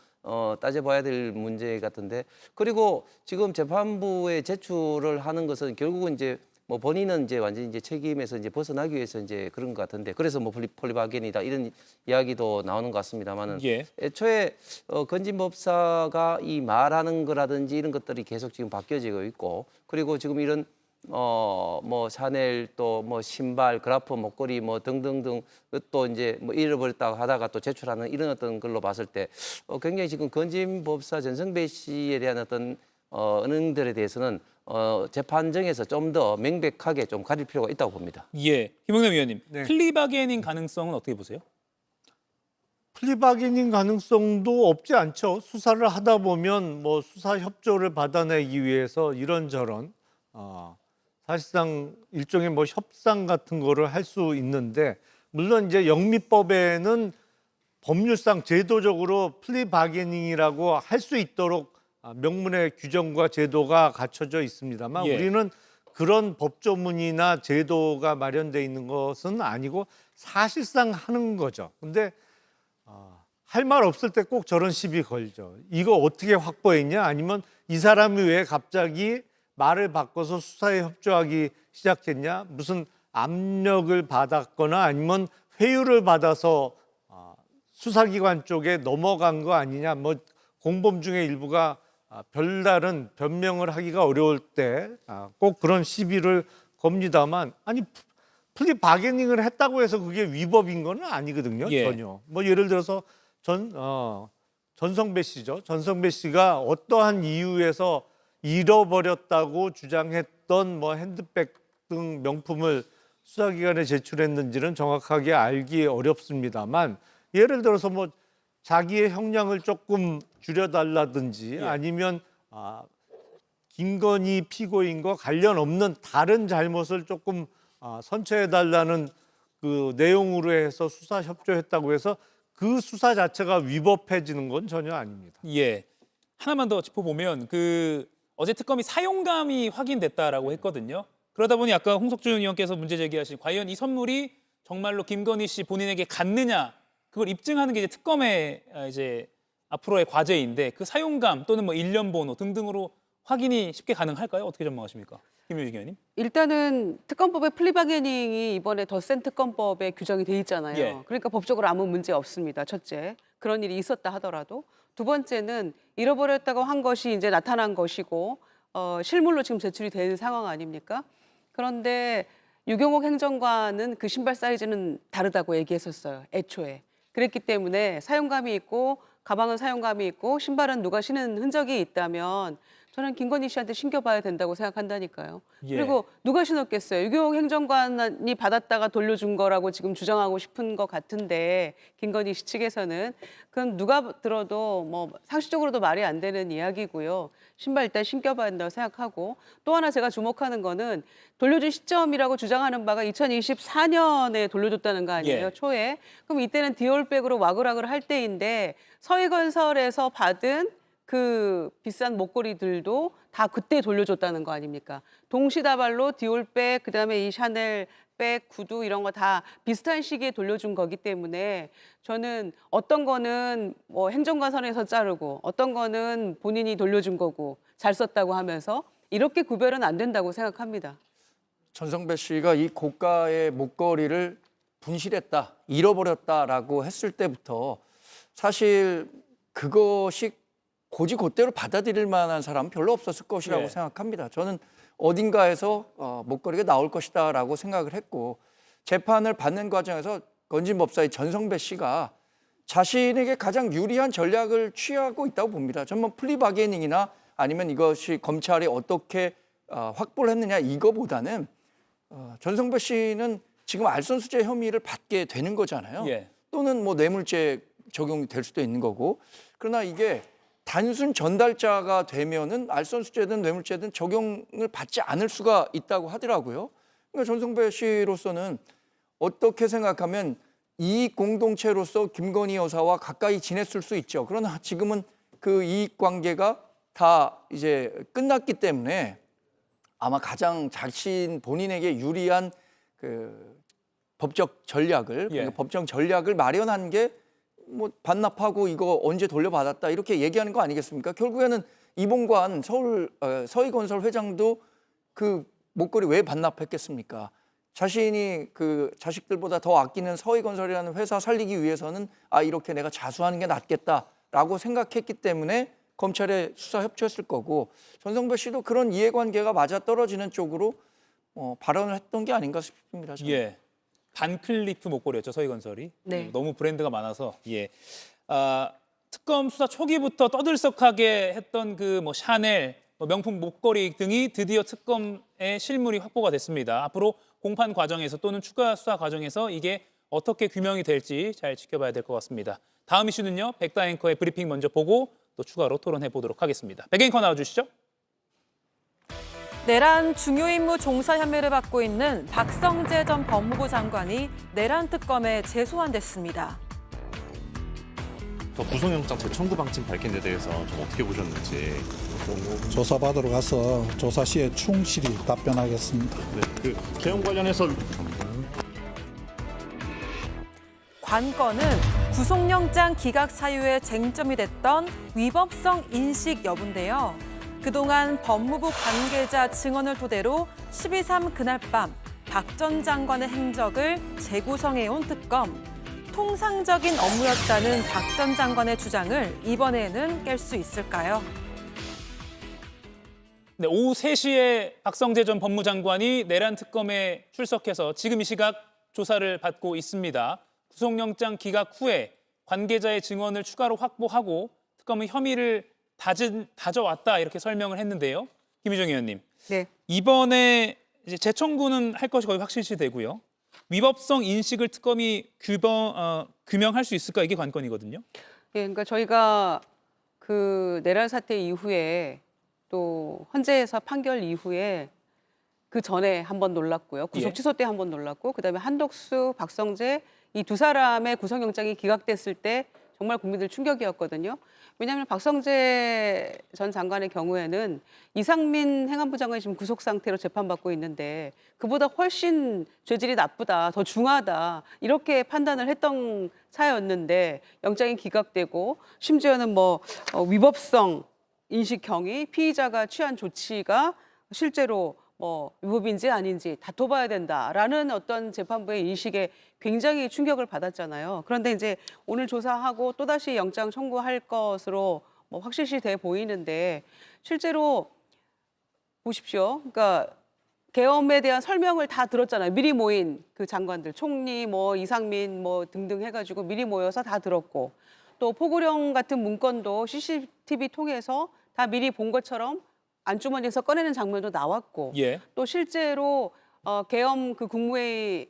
따져봐야 될 문제 같은데, 그리고 지금 재판부에 제출을 하는 것은 결국은 이제 뭐 본인은 이제 완전히 이제 책임에서 이제 벗어나기 위해서 이제 그런 것 같은데, 그래서 뭐 폴리바겐이다 이런 이야기도 나오는 것 같습니다만은 예. 애초에 건진법사가 이 말하는 거라든지 이런 것들이 계속 지금 바뀌어지고 있고, 그리고 지금 이런 뭐 샤넬 또 뭐 신발, 그라프, 목걸이 뭐 등등등 또 이제 뭐 잃어버렸다고 하다가 또 제출하는 이런 어떤 걸로 봤을 때 굉장히 지금 건진법사 전성배 씨에 대한 어떤 은행들에 대해서는 재판정에서 좀 더 명백하게 좀 가릴 필요가 있다고 봅니다. 예, 김영남 의원님, 네. 플리바게닝 가능성은 어떻게 보세요? 플리바게닝 가능성도 없지 않죠. 수사를 하다 보면 뭐 수사 협조를 받아내기 위해서 이런저런 사실상 일종의 뭐 협상 같은 거를 할 수 있는데, 물론 이제 영미법에는 법률상 제도적으로 플리바게닝이라고 할 수 있도록 명문의 규정과 제도가 갖춰져 있습니다만 예. 우리는 그런 법조문이나 제도가 마련돼 있는 것은 아니고 사실상 하는 거죠. 근데 할 말 없을 때 꼭 저런 시비 걸죠. 이거 어떻게 확보했냐? 아니면 이 사람이 왜 갑자기 말을 바꿔서 수사에 협조하기 시작했냐? 무슨 압력을 받았거나 아니면 회유를 받아서 수사기관 쪽에 넘어간 거 아니냐? 뭐 공범 중에 일부가 별다른 변명을 하기가 어려울 때 꼭 그런 시비를 겁니다만, 아니 플리바게닝을 했다고 해서 그게 위법인 건 아니거든요. 예. 전혀. 뭐 예를 들어서 전성배 씨죠. 전성배 씨가 어떠한 이유에서 잃어버렸다고 주장했던 뭐 핸드백 등 명품을 수사기관에 제출했는지는 정확하게 알기 어렵습니다만, 예를 들어서 뭐 자기의 형량을 조금 줄여달라든지 예. 아니면 김건희 피고인과 관련 없는 다른 잘못을 조금 선처해달라는 그 내용으로 해서 수사 협조했다고 해서 그 수사 자체가 위법해지는 건 전혀 아닙니다. 예, 하나만 더 짚어보면 어제 특검이 사용감이 확인됐다라고 했거든요. 그러다 보니 아까 홍석준 의원께서 문제 제기하신 과연 이 선물이 정말로 김건희 씨 본인에게 갔느냐, 그걸 입증하는 게 이제 특검의 이제 앞으로의 과제인데, 그 사용감 또는 뭐 일련 번호 등등으로 확인이 쉽게 가능할까요? 어떻게 전망하십니까, 김효식 의원님? 일단은 특검법의 플리바게닝이 이번에 더 센 특검법에 규정이 돼 있잖아요. 예. 그러니까 법적으로 아무 문제 없습니다. 첫째, 그런 일이 있었다 하더라도. 두 번째는 잃어버렸다고 한 것이 이제 나타난 것이고 실물로 지금 제출이 된 상황 아닙니까? 그런데 유경옥 행정관은 그 신발 사이즈는 다르다고 얘기했었어요, 애초에. 그랬기 때문에 사용감이 있고 가방은 사용감이 있고 신발은 누가 신은 흔적이 있다면 저는 김건희 씨한테 신겨봐야 된다고 생각한다니까요. 예. 그리고 누가 신었겠어요? 유경옥 행정관이 받았다가 돌려준 거라고 지금 주장하고 싶은 것 같은데, 김건희 씨 측에서는 그건 누가 들어도 뭐 상식적으로도 말이 안 되는 이야기고요. 신발 일단 신겨봐야 된다고 생각하고, 또 하나 제가 주목하는 거는 돌려준 시점이라고 주장하는 바가 2024년에 돌려줬다는 거 아니에요? 예. 초에. 그럼 이때는 디올백으로 와글와글 할 때인데 서희건설에서 받은 그 비싼 목걸이들도 다 그때 돌려줬다는 거 아닙니까? 동시다발로 디올백, 그다음에 이 샤넬 백, 구두 이런 거 다 비슷한 시기에 돌려준 거기 때문에 저는 어떤 거는 뭐 행정관 선에서 자르고 어떤 거는 본인이 돌려준 거고 잘 썼다고 하면서 이렇게 구별은 안 된다고 생각합니다. 전성배 씨가 이 고가의 목걸이를 분실했다, 잃어버렸다라고 했을 때부터 사실 그것이 고지고대로 받아들일 만한 사람은 별로 없었을 것이라고 예. 생각합니다. 저는 어딘가에서 목걸이가 나올 것이다라고 생각을 했고 재판을 받는 과정에서 건진법사의 전성배 씨가 자신에게 가장 유리한 전략을 취하고 있다고 봅니다. 저는 뭐 플리바게닝이나 아니면 이것이 검찰이 어떻게 확보를 했느냐 이거보다는 전성배 씨는 지금 알선수재 혐의를 받게 되는 거잖아요. 예. 또는 뭐 뇌물죄 적용이 될 수도 있는 거고. 그러나 이게 단순 전달자가 되면은 알선수재든 뇌물죄든 적용을 받지 않을 수가 있다고 하더라고요. 그러니까 전성배 씨로서는 어떻게 생각하면 이익 공동체로서 김건희 여사와 가까이 지냈을 수 있죠. 그러나 지금은 그 이익 관계가 다 이제 끝났기 때문에 아마 가장 자신 본인에게 유리한 그 법적 전략을 그러니까 법정 전략을 마련한 게 뭐 반납하고 이거 언제 돌려받았다 이렇게 얘기하는 거 아니겠습니까? 결국에는 이봉관 서희건설 회장도 그 목걸이 왜 반납했겠습니까? 자신이 그 자식들보다 더 아끼는 서희건설이라는 회사 살리기 위해서는 이렇게 내가 자수하는 게 낫겠다라고 생각했기 때문에 검찰에 수사 협조했을 거고 전성배 씨도 그런 이해관계가 맞아떨어지는 쪽으로 발언을 했던 게 아닌가 싶습니다. 저는. 예. 반클리프 목걸이였죠, 서희건설이. 네. 너무 브랜드가 많아서. 예. 특검 수사 초기부터 떠들썩하게 했던 그 뭐 샤넬, 명품 목걸이 등이 드디어 특검의 실물이 확보가 됐습니다. 앞으로 공판 과정에서 또는 추가 수사 과정에서 이게 어떻게 규명이 될지 잘 지켜봐야 될 것 같습니다. 다음 이슈는요, 백다 앵커의 브리핑 먼저 보고 또 추가로 토론해 보도록 하겠습니다. 백 앵커 나와주시죠. 내란 중요 임무 종사 혐의를 받고 있는 박성재 전 법무부 장관이 내란 특검에 재소환됐습니다. 구속영장 재청구 방침 밝힌 데 대해서 좀 어떻게 보셨는지. 조사받으러 가서 조사 시에 충실히 답변하겠습니다. 네, 그 개헌 관련해서 관건은 구속영장 기각 사유의 쟁점이 됐던 위법성 인식 여부인데요. 그동안 법무부 관계자 증언을 토대로 12.3 그날 밤 박 전 장관의 행적을 재구성해온 특검. 통상적인 업무였다는 박 전 장관의 주장을 이번에는 깰 수 있을까요? 네, 오후 3시에 박성재 전 법무장관이 내란 특검에 출석해서 지금 이 시각 조사를 받고 있습니다. 구속영장 기각 후에 관계자의 증언을 추가로 확보하고 특검은 혐의를 다져왔다 이렇게 설명을 했는데요. 김유정 의원님. 네. 이번에 이제 재청구는 할 것이 거의 확실시되고요. 위법성 인식을 특검이 규명할 수 있을까 이게 관건이거든요. 예, 그러니까 저희가 그 내란 사태 이후에 또 헌재에서 판결 이후에 그 전에 한 번 놀랐고요. 구속 취소 때 한 번 놀랐고 그다음에 한덕수, 박성재 이 두 사람의 구속영장이 기각됐을 때 정말 국민들 충격이었거든요. 왜냐하면 박성재 전 장관의 경우에는 이상민 행안부 장관이 지금 구속 상태로 재판받고 있는데 그보다 훨씬 죄질이 나쁘다, 더 중하다 이렇게 판단을 했던 차였는데 영장이 기각되고 심지어는 뭐 위법성 인식형이 피의자가 취한 조치가 실제로 뭐 위법인지 아닌지 다퉈봐야 된다라는 어떤 재판부의 인식에 굉장히 충격을 받았잖아요. 그런데 이제 오늘 조사하고 또다시 영장 청구할 것으로 뭐 확실시 돼 보이는데 실제로 보십시오. 그러니까 계엄에 대한 설명을 다 들었잖아요. 미리 모인 그 장관들, 총리, 뭐 이상민 뭐 등등 해가지고 미리 모여서 다 들었고 또 포고령 같은 문건도 CCTV 통해서 다 미리 본 것처럼 안주머니에서 꺼내는 장면도 나왔고 또 실제로 계엄 그 국무회의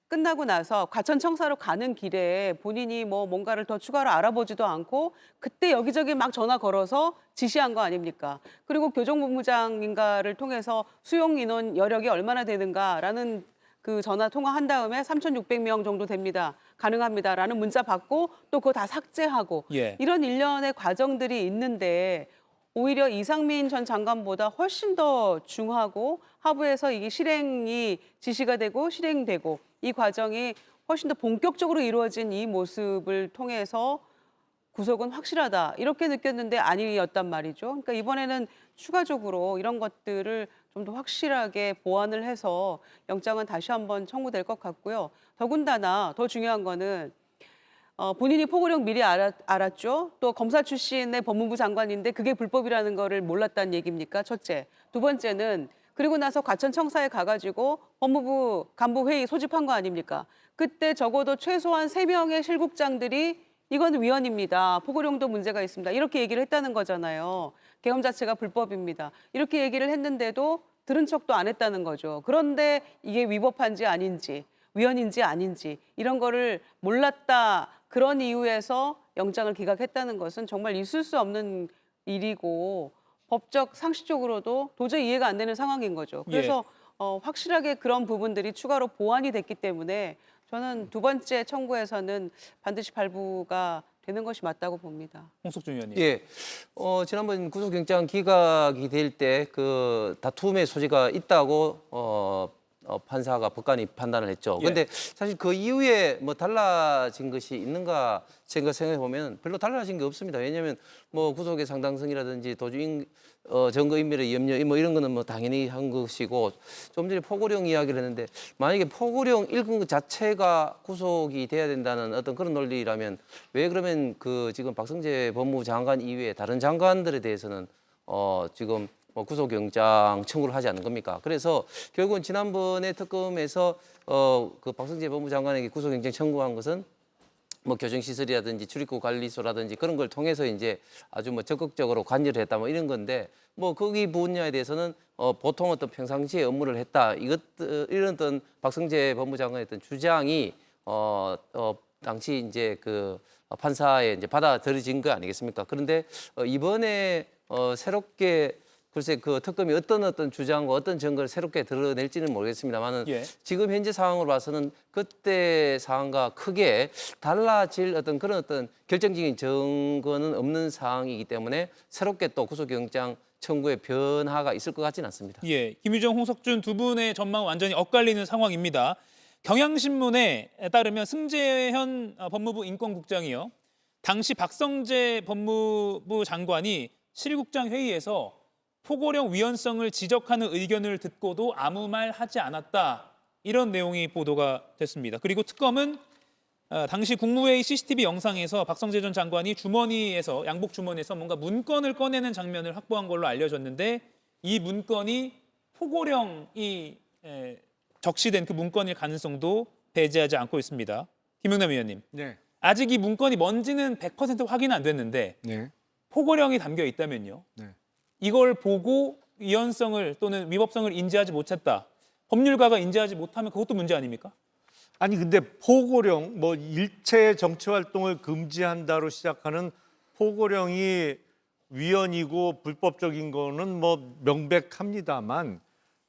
끝나고 나서 과천청사로 가는 길에 본인이 뭐 뭔가를 더 추가로 알아보지도 않고 그때 여기저기 막 전화 걸어서 지시한 거 아닙니까? 그리고 교정본부장인가를 통해서 수용 인원 여력이 얼마나 되는가라는 그 전화 통화한 다음에 3,600명 정도 됩니다. 가능합니다라는 문자 받고 또 그거 다 삭제하고 이런 일련의 과정들이 있는데 오히려 이상민 전 장관보다 훨씬 더 중하고 하부에서 이게 실행이 지시가 되고 실행되고 이 과정이 훨씬 더 본격적으로 이루어진 이 모습을 통해서 구속은 확실하다 이렇게 느꼈는데 아니었단 말이죠. 그러니까 이번에는 추가적으로 이런 것들을 좀 더 확실하게 보완을 해서 영장은 다시 한번 청구될 것 같고요. 더군다나 더 중요한 거는 본인이 포고령 미리 알았죠. 또 검사 출신의 법무부 장관인데 그게 불법이라는 거를 몰랐다는 얘기입니까? 첫째. 두 번째는 그리고 나서 과천청사에 가가지고 법무부 간부회의 소집한 거 아닙니까? 그때 적어도 최소한 3명의 실국장들이 이건 위헌입니다. 포고령도 문제가 있습니다. 이렇게 얘기를 했다는 거잖아요. 계엄 자체가 불법입니다. 이렇게 얘기를 했는데도 들은 척도 안 했다는 거죠. 그런데 이게 위법한지 아닌지, 위헌인지 아닌지 이런 거를 몰랐다. 그런 이유에서 영장을 기각했다는 것은 정말 있을 수 없는 일이고 법적 상식적으로도 도저히 이해가 안 되는 상황인 거죠. 그래서 확실하게 그런 부분들이 추가로 보완이 됐기 때문에 저는 두 번째 청구에서는 반드시 발부가 되는 것이 맞다고 봅니다. 홍석준 의원님. 예, 지난번 구속영장 기각이 될 때 그 다툼의 소지가 있다고 판사가 법관이 판단을 했죠. 그런데 사실 그 이후에 뭐 달라진 것이 있는가 생각해 보면 별로 달라진 게 없습니다. 왜냐하면 뭐 구속의 상당성이라든지 도주 증거인멸의 염려 뭐 이런 거는 뭐 당연히 한 것이고 좀 전에 포고령 이야기를 했는데 만약에 포고령 읽은 것 자체가 구속이 돼야 된다는 어떤 그런 논리라면 왜 그러면 그 지금 박성재 법무부 장관 이외에 다른 장관들에 대해서는 지금 뭐 구속영장 청구를 하지 않는 겁니까? 그래서 결국은 지난번에 특검에서 그 박성재 법무부 장관에게 구속영장 청구한 것은 뭐 교정시설이라든지 출입국 관리소라든지 그런 걸 통해서 이제 아주 뭐 적극적으로 관여를 했다 뭐 이런 건데 뭐 거기 분야에 대해서는 보통 어떤 평상시에 업무를 했다 이런 어떤 박성재 법무부 장관의 어떤 주장이 당시 이제 그 판사에 이제 받아들여진 거 아니겠습니까? 그런데 이번에 새롭게 글쎄 그 특검이 어떤 주장과 어떤 증거를 새롭게 드러낼지는 모르겠습니다만은 지금 현재 상황으로 봐서는 그때 상황과 크게 달라질 그런 결정적인 증거는 없는 상황이기 때문에 새롭게 또 구속영장 청구의 변화가 있을 것 같지는 않습니다. 예, 김유정, 홍석준 두 분의 전망 완전히 엇갈리는 상황입니다. 경향신문에 따르면 승재현 법무부 인권국장이요. 당시 박성재 법무부 장관이 실국장 회의에서 포고령 위헌성을 지적하는 의견을 듣고도 아무 말 하지 않았다. 이런 내용이 보도가 됐습니다. 그리고 특검은 당시 국무회의 CCTV 영상에서 박성재 전 장관이 주머니에서 양복 주머니에서 뭔가 문건을 꺼내는 장면을 확보한 걸로 알려졌는데 이 문건이 포고령이 적시된 그 문건일 가능성도 배제하지 않고 있습니다. 김영남 의원님. 네. 아직 이 문건이 뭔지는 100% 확인 안 됐는데 네. 포고령이 담겨 있다면요. 네. 이걸 보고 위헌성을 또는 위법성을 인지하지 못했다. 법률가가 인지하지 못하면 그것도 문제 아닙니까? 아니 근데 포고령 뭐 일체 정치 활동을 금지한다로 시작하는 포고령이 위헌이고 불법적인 거는 뭐 명백합니다만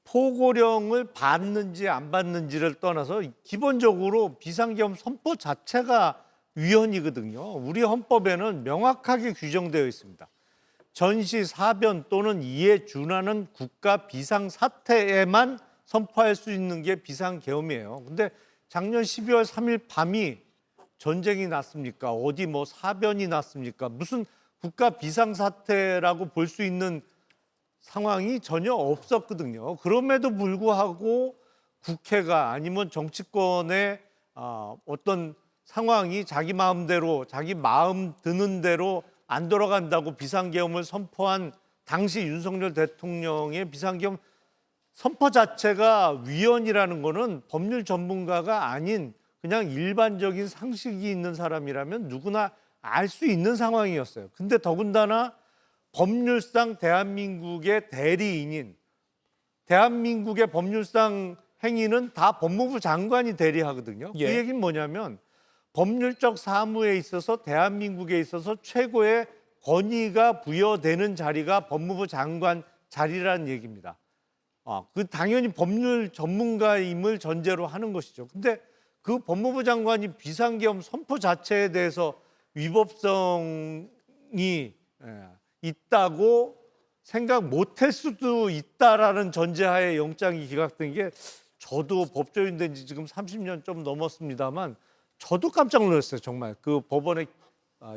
포고령을 받는지 안 받는지를 떠나서 기본적으로 비상계엄 선포 자체가 위헌이거든요. 우리 헌법에는 명확하게 규정되어 있습니다. 전시, 사변 또는 이에 준하는 국가 비상사태에만 선포할 수 있는 게 비상계엄이에요. 근데 작년 12월 3일 밤이 전쟁이 났습니까? 어디 뭐 사변이 났습니까? 무슨 국가 비상사태라고 볼 수 있는 상황이 전혀 없었거든요. 그럼에도 불구하고 국회가 아니면 정치권의 어떤 상황이 자기 마음대로 자기 마음 드는 대로 안 돌아간다고 비상계엄을 선포한 당시 윤석열 대통령의 비상계엄 선포 자체가 위헌이라는 거는 법률 전문가가 아닌 그냥 일반적인 상식이 있는 사람이라면 누구나 알 수 있는 상황이었어요. 근데 더군다나 법률상 대한민국의 대리인인 대한민국의 법률상 행위는 다 법무부 장관이 대리하거든요. 그 얘기는 뭐냐면 법률적 사무에 있어서 대한민국에 있어서 최고의 권위가 부여되는 자리가 법무부 장관 자리라는 얘기입니다. 그 당연히 법률 전문가임을 전제로 하는 것이죠. 근데 그 법무부 장관이 비상계엄 선포 자체에 대해서 위법성이 있다고 생각 못할 수도 있다라는 전제하에 영장이 기각된 게 저도 법조인 된 지 지금 30년 좀 넘었습니다만 저도 깜짝 놀랐어요. 정말 그 법원의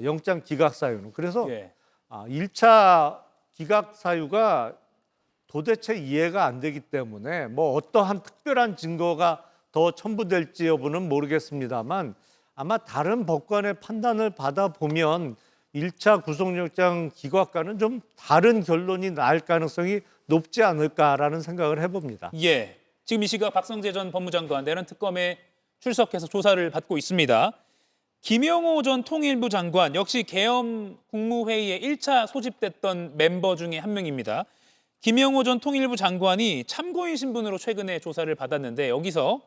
영장 기각 사유는. 그래서 1차 기각 사유가 도대체 이해가 안 되기 때문에 뭐 어떠한 특별한 증거가 더 첨부될지 여부는 모르겠습니다만 아마 다른 법관의 판단을 받아보면 1차 구속영장 기각과는 좀 다른 결론이 날 가능성이 높지 않을까라는 생각을 해봅니다. 예, 지금 이 시각 박성재 전 법무장관 내란 특검에 출석해서 조사를 받고 있습니다. 김영호 전 통일부 장관 역시 계엄 국무회의에 1차 소집됐던 멤버 중에 한 명입니다. 김영호 전 통일부 장관이 참고인 신분으로 최근에 조사를 받았는데 여기서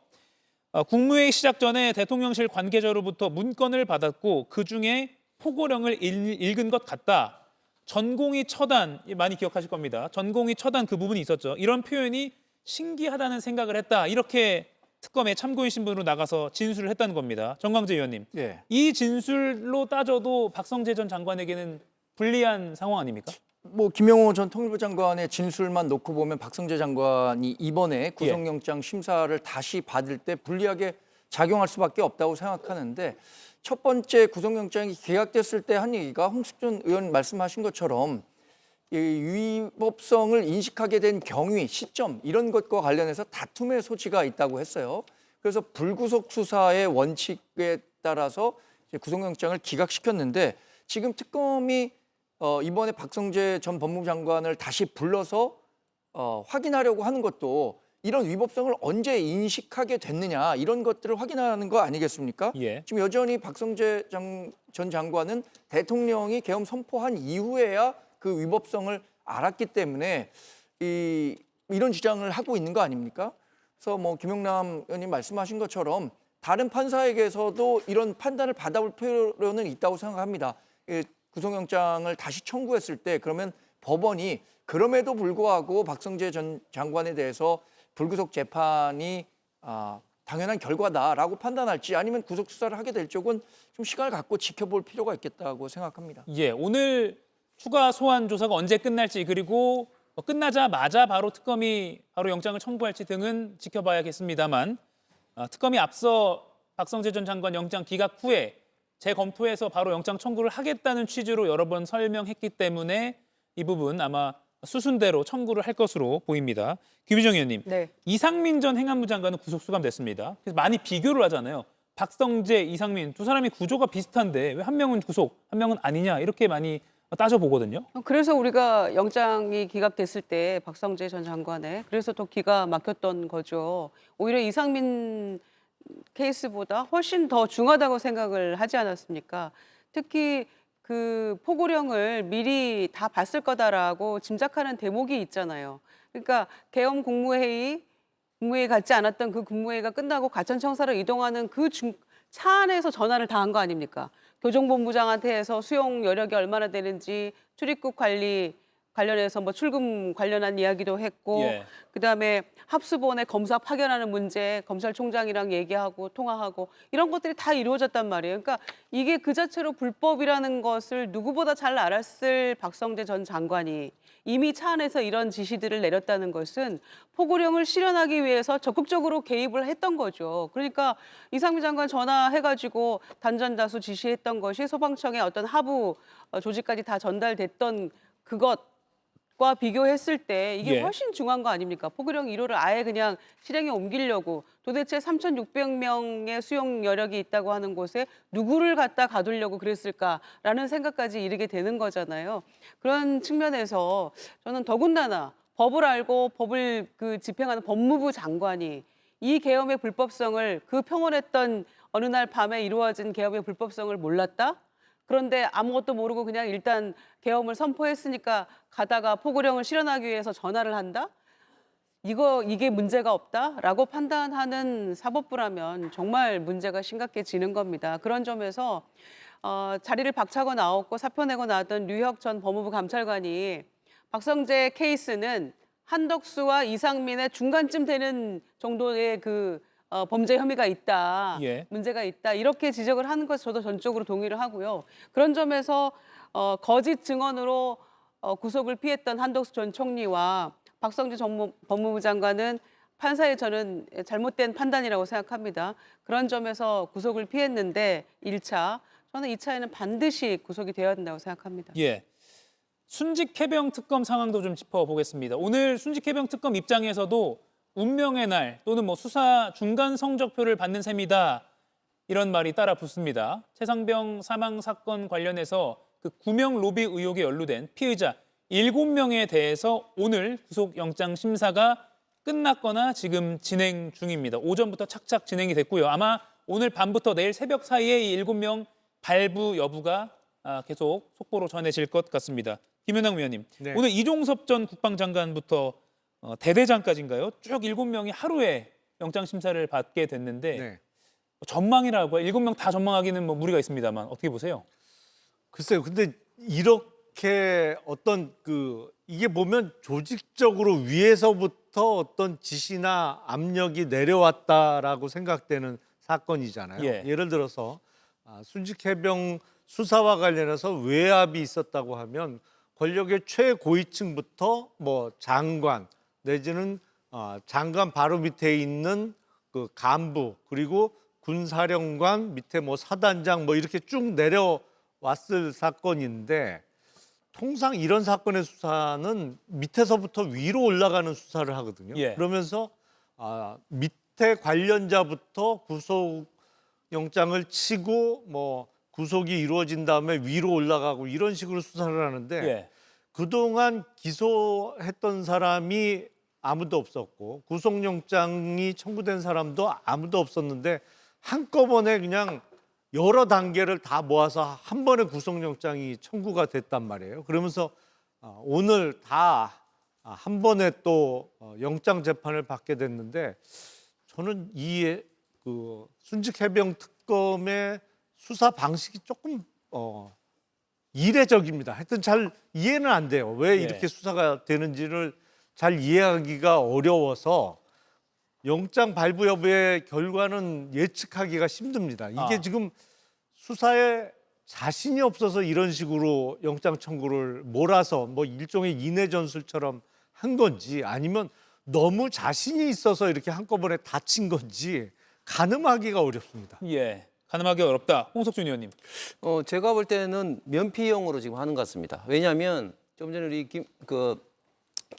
국무회의 시작 전에 대통령실 관계자로부터 문건을 받았고 그중에 포고령을 읽은 것 같다. 전공의 처단, 많이 기억하실 겁니다. 전공의 처단 그 부분이 있었죠. 이런 표현이 신기하다는 생각을 했다. 이렇게 특검에 참고인 신분으로 나가서 진술을 했다는 겁니다. 정광재 의원님, 예. 이 진술로 따져도 박성재 전 장관에게는 불리한 상황 아닙니까? 뭐 김영호 전 통일부 장관의 진술만 놓고 보면 박성재 장관이 이번에 구속영장 심사를 다시 받을 때 불리하게 작용할 수밖에 없다고 생각하는데 첫 번째 구속영장이 기각됐을 때 한 얘기가 홍숙준 의원 말씀하신 것처럼 이 위법성을 인식하게 된 경위, 시점 이런 것과 관련해서 다툼의 소지가 있다고 했어요. 그래서 불구속 수사의 원칙에 따라서 이제 구속영장을 기각시켰는데 지금 특검이 이번에 박성재 전 법무부 장관을 다시 불러서 확인하려고 하는 것도 이런 위법성을 언제 인식하게 됐느냐 이런 것들을 확인하는 거 아니겠습니까? 예. 지금 여전히 박성재 전 장관은 대통령이 계엄 선포한 이후에야 그 위법성을 알았기 때문에 이런 주장을 하고 있는 거 아닙니까? 그래서 뭐 김용남 의원님 말씀하신 것처럼 다른 판사에게서도 이런 판단을 받아볼 필요는 있다고 생각합니다. 구속영장을 다시 청구했을 때 그러면 법원이 그럼에도 불구하고 박성재 전 장관에 대해서 불구속 재판이 당연한 결과다라고 판단할지 아니면 구속 수사를 하게 될 쪽은 좀 시간을 갖고 지켜볼 필요가 있겠다고 생각합니다. 예, 오늘 추가 소환 조사가 언제 끝날지 그리고 끝나자마자 바로 특검이 바로 영장을 청구할지 등은 지켜봐야겠습니다만 특검이 앞서 박성재 전 장관 영장 기각 후에 재검토해서 바로 영장 청구를 하겠다는 취지로 여러 번 설명했기 때문에 이 부분 아마 수순대로 청구를 할 것으로 보입니다. 김유정 의원님, 네. 이상민 전 행안부 장관은 구속 수감됐습니다. 그래서 많이 비교를 하잖아요. 박성재, 이상민 두 사람이 구조가 비슷한데 왜 한 명은 구속, 한 명은 아니냐 이렇게 많이 따져보거든요. 그래서 우리가 영장이 기각됐을 때 박성재 전 장관의 그래서 더 기가 막혔던 거죠. 오히려 이상민 케이스보다 훨씬 더 중하다고 생각을 하지 않았습니까? 특히 그 포고령을 미리 다 봤을 거다라고 짐작하는 대목이 있잖아요. 그러니까 계엄 국무회의 갖지 않았던 그 국무회의가 끝나고 가천청사로 이동하는 그 차 안에서 전화를 다 한 거 아닙니까? 교정본부장한테 해서 수용 여력이 얼마나 되는지 출입국 관련해서 뭐 출금 관련한 이야기도 했고 예. 그다음에 합수본에 검사 파견하는 문제 검찰총장이랑 얘기하고 통화하고 이런 것들이 다 이루어졌단 말이에요. 그러니까 이게 그 자체로 불법이라는 것을 누구보다 잘 알았을 박성재 전 장관이 이미 차 안에서 이런 지시들을 내렸다는 것은 포고령을 실현하기 위해서 적극적으로 개입을 했던 거죠. 그러니까 이상민 장관 전화해가지고 단전다수 지시했던 것이 소방청의 어떤 하부 조직까지 다 전달됐던 그것과 비교했을 때 이게 예. 훨씬 중요한 거 아닙니까? 포고령 1호를 아예 그냥 실행에 옮기려고 도대체 3,600명의 수용 여력이 있다고 하는 곳에 누구를 갖다 가두려고 그랬을까라는 생각까지 이르게 되는 거잖아요. 그런 측면에서 저는 더군다나 법을 알고 법을 집행하는 법무부 장관이 이 계엄의 불법성을 그 평온했던 어느 날 밤에 이루어진 계엄의 불법성을 몰랐다? 그런데 아무것도 모르고 그냥 일단 계엄을 선포했으니까 가다가 포고령을 실현하기 위해서 전화를 한다? 이게 문제가 없다라고 판단하는 사법부라면 정말 문제가 심각해지는 겁니다. 그런 점에서 자리를 박차고 나왔고 사표 내고 나왔던 류혁 전 법무부 감찰관이 박성재 케이스는 한덕수와 이상민의 중간쯤 되는 정도의 범죄 혐의가 있다, 예. 문제가 있다 이렇게 지적을 하는 것 저도 전적으로 동의를 하고요. 그런 점에서 거짓 증언으로 구속을 피했던 한덕수 전 총리와 박성재 법무부 장관은 판사의 저는 잘못된 판단이라고 생각합니다. 그런 점에서 구속을 피했는데 1차, 저는 2차에는 반드시 구속이 되어야 된다고 생각합니다. 예. 순직 해병 특검 상황도 좀 짚어보겠습니다. 오늘 순직 해병 특검 입장에서도 운명의 날 또는 뭐 수사 중간 성적표를 받는 셈이다. 이런 말이 따라 붙습니다. 최상병 사망 사건 관련해서 그 구명 로비 의혹에 연루된 피의자 7명에 대해서 오늘 구속영장 심사가 끝났거나 지금 진행 중입니다. 오전부터 착착 진행이 됐고요. 아마 오늘 밤부터 내일 새벽 사이에 이 7명 발부 여부가 계속 속보로 전해질 것 같습니다. 김현ang 위원님, 네. 오늘 이종섭 전 국방장관부터 대대장까지인가요? 쭉 7명이 하루에 영장 심사를 받게 됐는데 네. 전망이라고 7명 다 전망하기는 뭐 무리가 있습니다만 어떻게 보세요? 글쎄요. 근데 이렇게 어떤 이게 보면 조직적으로 위에서부터 어떤 지시나 압력이 내려왔다라고 생각되는 사건이잖아요. 예. 예를 들어서 순직해병 수사와 관련해서 외압이 있었다고 하면 권력의 최고위층부터 뭐 장관 내지는 장관 바로 밑에 있는 그 간부 그리고 군사령관 밑에 뭐 사단장 뭐 이렇게 쭉 내려왔을 사건인데 통상 이런 사건의 수사는 밑에서부터 위로 올라가는 수사를 하거든요. 예. 그러면서 밑에 관련자부터 구속영장을 치고 뭐 구속이 이루어진 다음에 위로 올라가고 이런 식으로 수사를 하는데 예. 그동안 기소했던 사람이 아무도 없었고 구속영장이 청구된 사람도 아무도 없었는데 한꺼번에 그냥 여러 단계를 다 모아서 한 번에 구속영장이 청구가 됐단 말이에요. 그러면서 오늘 다 한 번에 또 영장 재판을 받게 됐는데 저는 이 순직해병 특검의 수사 방식이 조금 이례적입니다. 하여튼 잘 이해는 안 돼요. 왜 이렇게 수사가 되는지를 잘 이해하기가 어려워서 영장 발부 여부의 결과는 예측하기가 힘듭니다. 이게 지금 수사에 자신이 없어서 이런 식으로 영장 청구를 몰아서 뭐 일종의 인해 전술처럼 한 건지 아니면 너무 자신이 있어서 이렇게 한꺼번에 다친 건지 가늠하기가 어렵습니다. 예. 가늠하기 어렵다. 홍석준 의원님. 제가 볼 때는 면피용으로 지금 하는 것 같습니다. 왜냐하면 좀 전에 우리 김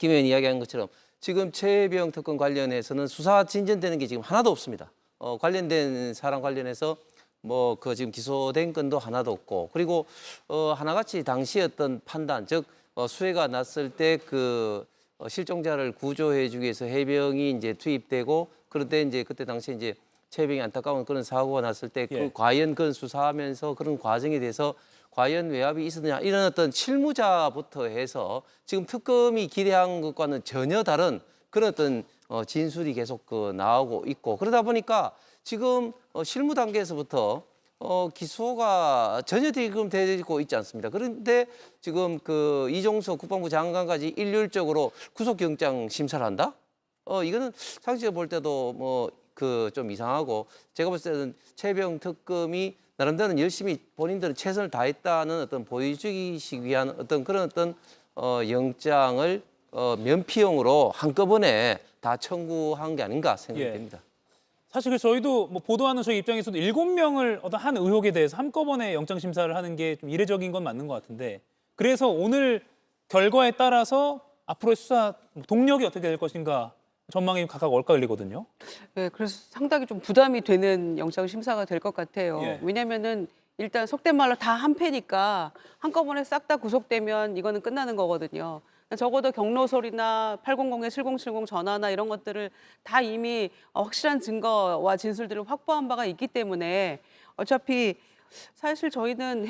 의원 이야기한 것처럼 지금 최해병 특검 관련해서는 수사 진전되는 게 지금 하나도 없습니다. 관련된 사람 관련해서 뭐 지금 기소된 건도 하나도 없고 그리고 하나같이 당시 어떤 판단 즉 수해가 났을 때 실종자를 구조해주기 위해서 해병이 이제 투입되고 그런데 이제 그때 당시에 이제 최해병이 안타까운 그런 사고가 났을 때 과연 그건 수사하면서 그런 과정에 대해서 과연 외압이 있었느냐 이런 어떤 실무자부터 해서 지금 특검이 기대한 것과는 전혀 다른 그런 어떤 진술이 계속 나오고 있고 그러다 보니까 지금 실무 단계에서부터 기소가 전혀 지금 되고 있지 않습니다. 그런데 지금 이종석 국방부 장관까지 일률적으로 구속영장 심사를 한다? 이거는 상식적으로 볼 때도 좀 이상하고 제가 볼 때는 최해병 특검이 나름대로 열심히 본인들은 최선을 다했다는 어떤 보여주기 위한 어떤 그런 어떤 영장을 면피용으로 한꺼번에 다 청구한 게 아닌가 생각이 됩니다. 사실 저희도 뭐 보도하는 저희 입장에서도 7명을 어떤 한 의혹에 대해서 한꺼번에 영장 심사를 하는 게 좀 이례적인 건 맞는 것 같은데 그래서 오늘 결과에 따라서 앞으로의 수사 동력이 어떻게 될 것인가 전망이 각각 엇갈리거든요. 네, 그래서 상당히 좀 부담이 되는 영장 심사가 될 것 같아요. 예. 왜냐면은 일단 속된 말로 다 한 패니까 한꺼번에 싹 다 구속되면 이거는 끝나는 거거든요. 적어도 경로솔이나 800-7070 전화나 이런 것들을 다 이미 확실한 증거와 진술들을 확보한 바가 있기 때문에 어차피 사실 저희는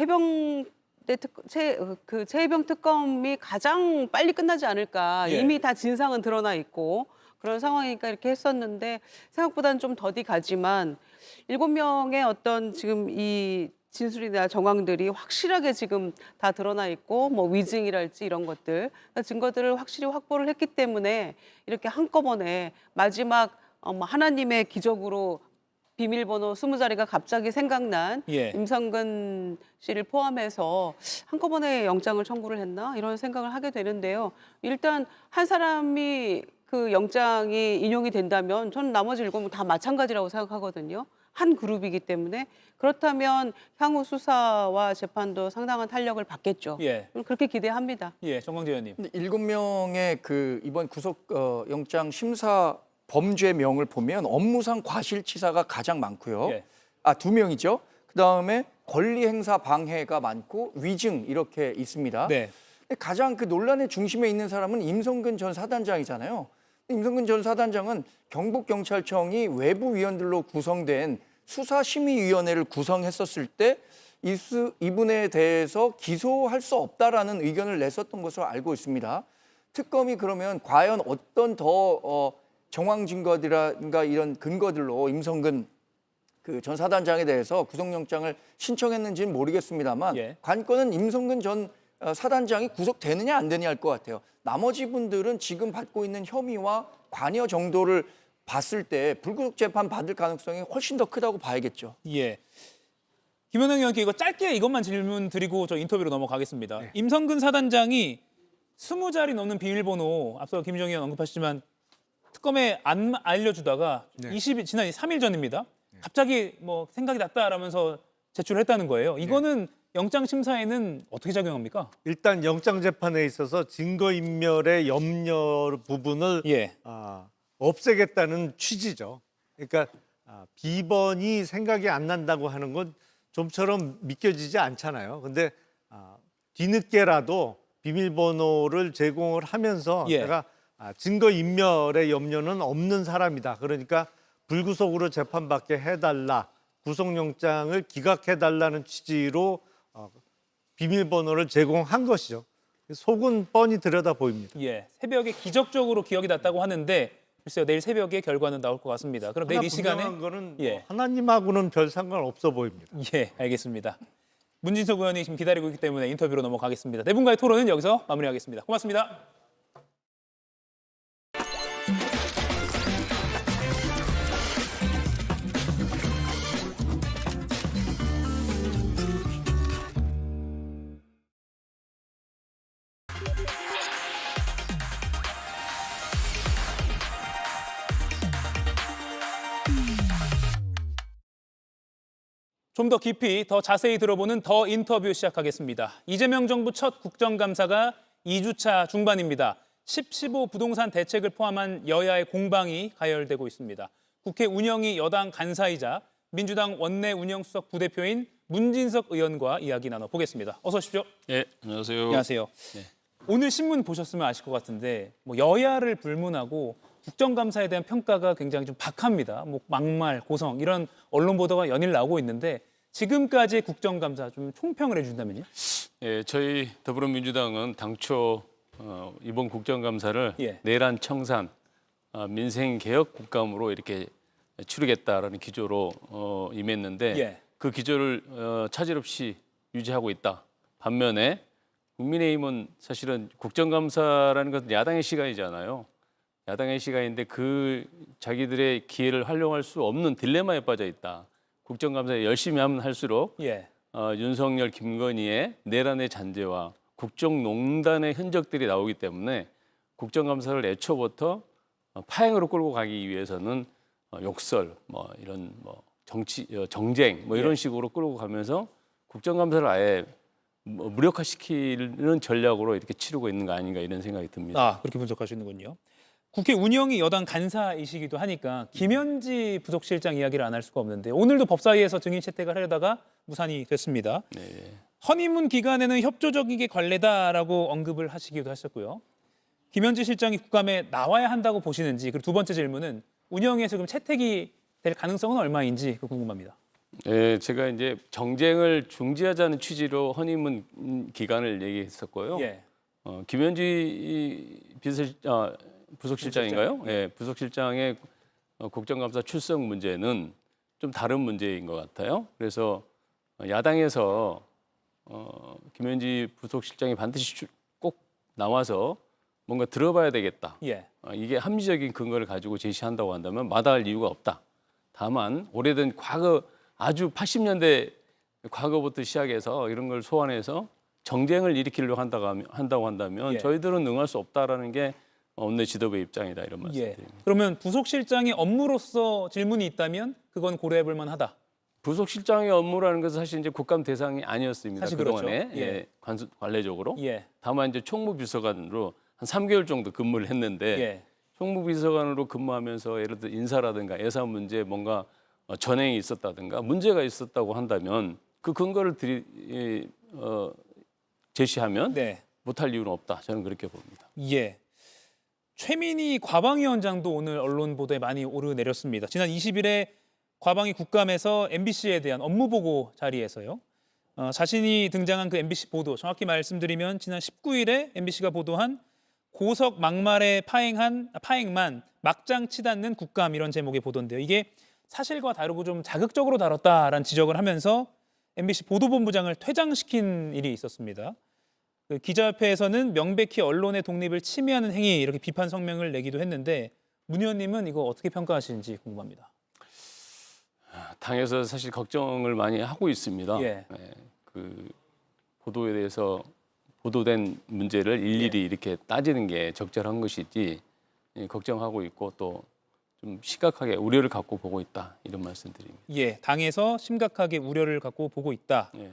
최해병 특검이 가장 빨리 끝나지 않을까. 예. 이미 다 진상은 드러나 있고 그런 상황이니까 이렇게 했었는데 생각보다는 좀 더디 가지만 7명의 어떤 지금 이 진술이나 정황들이 확실하게 지금 다 드러나 있고 뭐 위증이랄지 이런 것들 증거들을 확실히 확보를 했기 때문에 이렇게 한꺼번에 마지막 하나님의 기적으로 비밀번호 20자리가 갑자기 생각난 임성근 씨를 포함해서 한꺼번에 영장을 청구를 했나 이런 생각을 하게 되는데요. 일단 한 사람이 그 영장이 인용이 된다면 저는 나머지 7명 다 마찬가지라고 생각하거든요. 한 그룹이기 때문에 그렇다면 향후 수사와 재판도 상당한 탄력을 받겠죠. 예. 그렇게 기대합니다. 예, 정광재 의원님. 근데 7명의 그 이번 구속 영장 심사 범죄명을 보면 업무상 과실치사가 가장 많고요. 예. 2명이죠. 그다음에 권리행사 방해가 많고 위증 이렇게 있습니다. 네. 근데 가장 그 논란의 중심에 있는 사람은 임성근 전 사단장이잖아요. 임성근 전 사단장은 경북경찰청이 외부 위원들로 구성된 수사심의위원회를 구성했었을 때 이분에 대해서 기소할 수 없다라는 의견을 냈었던 것으로 알고 있습니다. 특검이 그러면 과연 어떤 더 정황 증거들이라든가 이런 근거들로 임성근 그 전 사단장에 대해서 구속영장을 신청했는지는 모르겠습니다만 예. 관건은 임성근 전 사단장이 구속되느냐 안 되느냐 할 것 같아요. 나머지 분들은 지금 받고 있는 혐의와 관여 정도를 봤을 때 불구속 재판 받을 가능성이 훨씬 더 크다고 봐야겠죠. 예. 김현웅 의원께 이거 짧게 이것만 질문 드리고 저 인터뷰로 넘어가겠습니다. 임성근 사단장이 20자리 넘는 비밀번호 앞서 김정희 의원 언급하시지만 특검에 안 알려주다가 지난 3일 전입니다. 갑자기 뭐 생각이 났다라면서 제출했다는 거예요. 이거는 영장 심사에는 어떻게 작용합니까? 일단 영장 재판에 있어서 증거인멸의 염려 부분을 예. 없애겠다는 취지죠. 그러니까 비번이 생각이 안 난다고 하는 건 좀처럼 믿겨지지 않잖아요. 근데 뒤늦게라도 비밀번호를 제공을 하면서 예. 내가 증거인멸의 염려는 없는 사람이다. 그러니까 불구속으로 재판받게 해달라. 구속영장을 기각해달라는 취지로 비밀번호를 제공한 것이죠. 속은 뻔히 들여다 보입니다. 예. 새벽에 기적적으로 기억이 났다고 하는데 글쎄요. 내일 새벽에 결과는 나올 것 같습니다. 그럼 내일 이 시간에 분명한 거는 예. 하나님하고는 별 상관 없어 보입니다. 예, 알겠습니다. 문진석 의원이 지금 기다리고 있기 때문에 인터뷰로 넘어가겠습니다. 네 분과의 토론은 여기서 마무리하겠습니다. 고맙습니다. 좀 더 깊이, 더 자세히 들어보는 더 인터뷰 시작하겠습니다. 이재명 정부 첫 국정감사가 2주차 중반입니다. 15 부동산 대책을 포함한 여야의 공방이 가열되고 있습니다. 국회 운영위 여당 간사이자 민주당 원내 운영수석 부대표인 문진석 의원과 이야기 나눠보겠습니다. 어서 오십시오. 네, 안녕하세요. 안녕하세요. 네. 오늘 신문 보셨으면 아실 것 같은데 뭐 여야를 불문하고 국정감사에 대한 평가가 굉장히 좀 박합니다. 뭐 막말, 고성 이런 언론 보도가 연일 나오고 있는데 지금까지의 국정감사 좀 총평을 해준다면요? 예, 저희 더불어민주당은 당초 이번 국정감사를 예. 내란 청산, 민생개혁 국감으로 이렇게 치르겠다라는 기조로 임했는데 예. 그 기조를 차질 없이 유지하고 있다. 반면에 국민의힘은 사실은 국정감사라는 것은 야당의 시간이잖아요. 야당의 시간인데 그 자기들의 기회를 활용할 수 없는 딜레마에 빠져 있다. 국정감사에 열심히 하면 할수록 예. 윤석열, 김건희의 내란의 잔재와 국정농단의 흔적들이 나오기 때문에 국정감사를 애초부터 파행으로 끌고 가기 위해서는 욕설, 뭐 이런 뭐 정쟁, 뭐 이런 예. 식으로 끌고 가면서 국정감사를 아예 무력화시키는 전략으로 이렇게 치르고 있는 거 아닌가 이런 생각이 듭니다. 그렇게 분석하시는군요. 국회 운영위 여당 간사이시기도 하니까 김현지 부속실장 이야기를 안 할 수가 없는데 오늘도 법사위에서 증인 채택을 하려다가 무산이 됐습니다. 네. 허니문 기간에는 협조적이게 관례다라고 언급을 하시기도 하셨고요. 김현지 실장이 국감에 나와야 한다고 보시는지 그리고 두 번째 질문은 운영위에서 그럼 채택이 될 가능성은 얼마인지 궁금합니다. 네, 제가 이제 정쟁을 중지하자는 취지로 허니문 기간을 얘기했었고요. 예. 김현지 부속실장인가요? 네, 부속실장의 국정감사 출석 문제는 좀 다른 문제인 것 같아요. 그래서 야당에서 김현지 부속실장이 반드시 꼭 나와서 뭔가 들어봐야 되겠다. 예. 이게 합리적인 근거를 가지고 제시한다고 한다면 마다할 이유가 없다. 다만 오래된 과거 아주 80년대 과거부터 시작해서 이런 걸 소환해서 정쟁을 일으키려고 한다고 한다면 예. 저희들은 응할 수 없다라는 게 원내 지도부의 입장이다 이런 말씀드립니다. 그러면 부속실장의 업무로서 질문이 있다면 그건 고려해볼 만하다. 부속실장의 업무라는 것은 사실 이제 국감 대상이 아니었습니다. 사실 그동안에 그렇죠. 예. 관례적으로. 예. 다만 이제 총무비서관으로 한 3개월 정도 근무를 했는데 예. 총무비서관으로 근무하면서 예를 들어 인사라든가 예산 문제 뭔가 전행이 있었다든가 문제가 있었다고 한다면 그 근거를 제시하면 네. 못할 이유는 없다. 저는 그렇게 봅니다. 예. 최민희 과방위원장도 오늘 언론 보도에 많이 오르내렸습니다. 지난 20일에 과방위 국감에서 MBC에 대한 업무 보고 자리에서요. 자신이 등장한 그 MBC 보도, 정확히 말씀드리면 지난 19일에 MBC가 보도한 고석 막말에 파행만 막장 치닫는 국감 이런 제목의 보도인데요. 이게 사실과 다르고 좀 자극적으로 다뤘다라는 지적을 하면서 MBC 보도본부장을 퇴장시킨 일이 있었습니다. 그 기자협회에서는 명백히 언론의 독립을 침해하는 행위 이렇게 비판 성명을 내기도 했는데 문 의원님은 이거 어떻게 평가하시는지 궁금합니다. 당에서 사실 걱정을 많이 하고 있습니다. 예. 그 보도에 대해서 보도된 문제를 일일이 이렇게 따지는 게 적절한 것이지 걱정하고 있고 또 좀 심각하게 우려를 갖고 보고 있다 이런 말씀드립니다. 예, 당에서 심각하게 우려를 갖고 보고 있다. 예.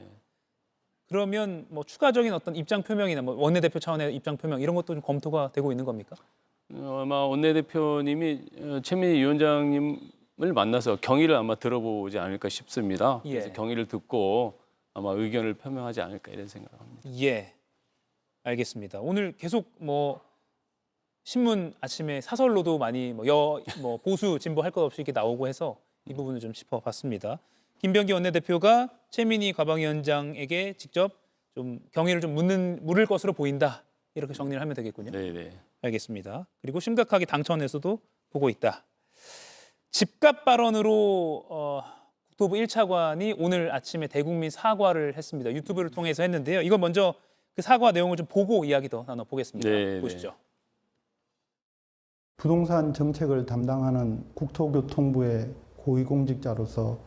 그러면 뭐 추가적인 어떤 입장 표명이나 뭐 원내대표 차원의 입장 표명 이런 것도 좀 검토가 되고 있는 겁니까? 아마 원내대표님이 최민희 위원장님을 만나서 경의를 아마 들어보지 않을까 싶습니다. 예. 그래서 경의를 듣고 아마 의견을 표명하지 않을까 이런 생각합니다. 예, 알겠습니다. 오늘 계속 뭐 신문 아침에 사설로도 많이 뭐 보수 진보 할 것 없이 이렇게 나오고 해서 이 부분을 좀 짚어봤습니다. 김병기 원내대표가 최민희 과방위원장에게 직접 좀 경의를 좀 물을 것으로 보인다 이렇게 정리를 하면 되겠군요. 네. 알겠습니다. 그리고 심각하게 당청에서도 보고 있다. 집값 발언으로 국토부 1차관이 오늘 아침에 대국민 사과를 했습니다. 유튜브를 통해서 했는데요. 이건 먼저 그 사과 내용을 좀 보고 이야기 더 나눠보겠습니다. 네, 보시죠. 부동산 정책을 담당하는 국토교통부의 고위공직자로서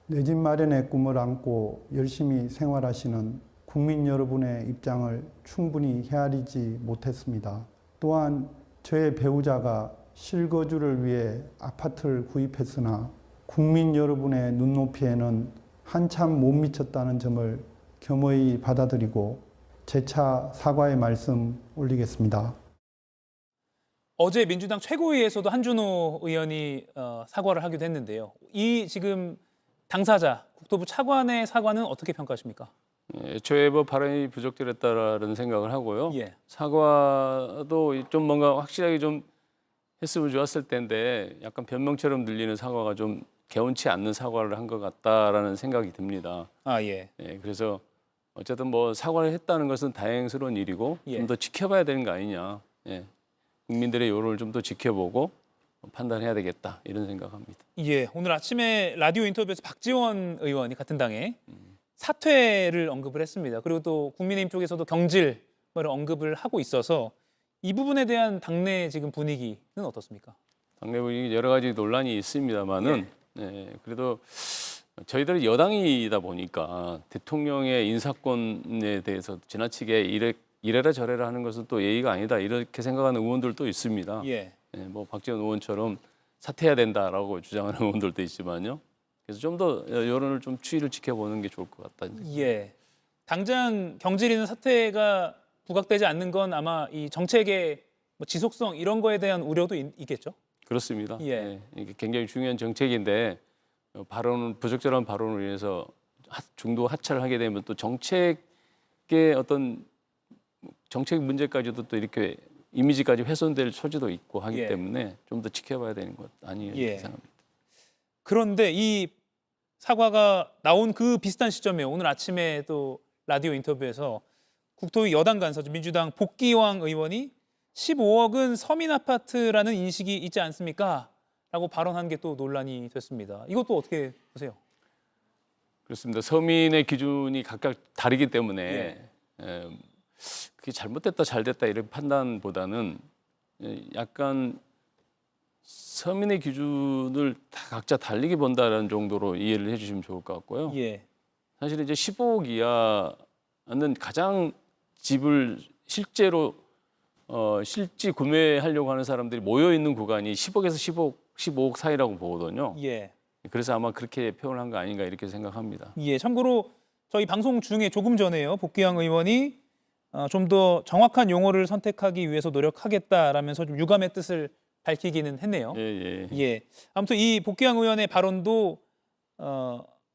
내 집 마련의 꿈을 안고 열심히 생활하시는 국민 여러분의 입장을 충분히 헤아리지 못했습니다. 또한 저의 배우자가 실거주를 위해 아파트를 구입했으나 국민 여러분의 눈높이에는 한참 못 미쳤다는 점을 겸허히 받아들이고 재차 사과의 말씀 올리겠습니다. 어제 민주당 최고위에서도 한준호 의원이 사과를 하기도 했는데요. 이 지금 당사자 국토부 차관의 사과는 어떻게 평가하십니까? 애초에 뭐 발언이 부적절했다라는 생각을 하고요. 예. 사과도 좀 뭔가 확실하게 좀 했으면 좋았을 텐데 약간 변명처럼 들리는 사과가 좀 개운치 않는 사과를 한 것 같다라는 생각이 듭니다. 아 예. 그래서 어쨌든 뭐 사과를 했다는 것은 다행스러운 일이고 예. 좀 더 지켜봐야 되는 거 아니냐. 국민들의 여론을 좀 더 지켜보고 판단해야 되겠다 이런 생각합니다. 예, 오늘 아침에 라디오 인터뷰에서 박지원 의원이 같은 당에 사퇴를 언급을 했습니다. 그리고 또 국민의힘 쪽에서도 경질을 언급을 하고 있어서 이 부분에 대한 당내 지금 분위기는 어떻습니까? 당내 분위기 여러 가지 논란이 있습니다만은 그래도 저희들이 여당이다 보니까 대통령의 인사권에 대해서 지나치게 이래라 저래라 하는 것은 또 예의가 아니다 이렇게 생각하는 의원들도 있습니다. 예. 뭐 박지원 의원처럼 사퇴해야 된다라고 주장하는 의원들도 있지만요. 그래서 좀 더 여론을 좀 추이를 지켜보는 게 좋을 것 같다. 예. 당장 경질이나 사퇴가 부각되지 않는 건 아마 이 정책의 뭐 지속성 이런 거에 대한 우려도 있겠죠? 그렇습니다. 예. 이게 굉장히 중요한 정책인데 부적절한 발언으로 인해서 중도 하차를 하게 되면 또 정책의 어떤 정책 문제까지도 또 이렇게 이미지까지 훼손될 소지도 있고 하기 때문에 좀 더 지켜봐야 되는 것 아니에요 생각합니다. 그런데 이 사과가 나온 그 비슷한 시점에 오늘 아침에 또 라디오 인터뷰에서 국토위 여당 간사죠. 민주당 복기왕 의원이 15억은 서민 아파트라는 인식이 있지 않습니까? 라고 발언한 게 또 논란이 됐습니다. 이것도 어떻게 보세요? 그렇습니다. 서민의 기준이 각각 다르기 때문에 그게 잘못됐다 잘됐다 이런 판단보다는 약간 서민의 기준을 다 각자 다르게 본다라는 정도로 이해를 해주시면 좋을 것 같고요. 사실 이제 15억 이하는 가장 집을 실제로 실지 구매하려고 하는 사람들이 모여 있는 구간이 10억에서 15억 사이라고 보거든요. 예. 그래서 아마 그렇게 표현한 거 아닌가 이렇게 생각합니다. 예. 참고로 저희 방송 중에 조금 전에요. 복귀양 의원이 좀 더 정확한 용어를 선택하기 위해서 노력하겠다라면서 좀 유감의 뜻을 밝히기는 했네요. 예. 예. 아무튼 이 복귀양 의원의 발언도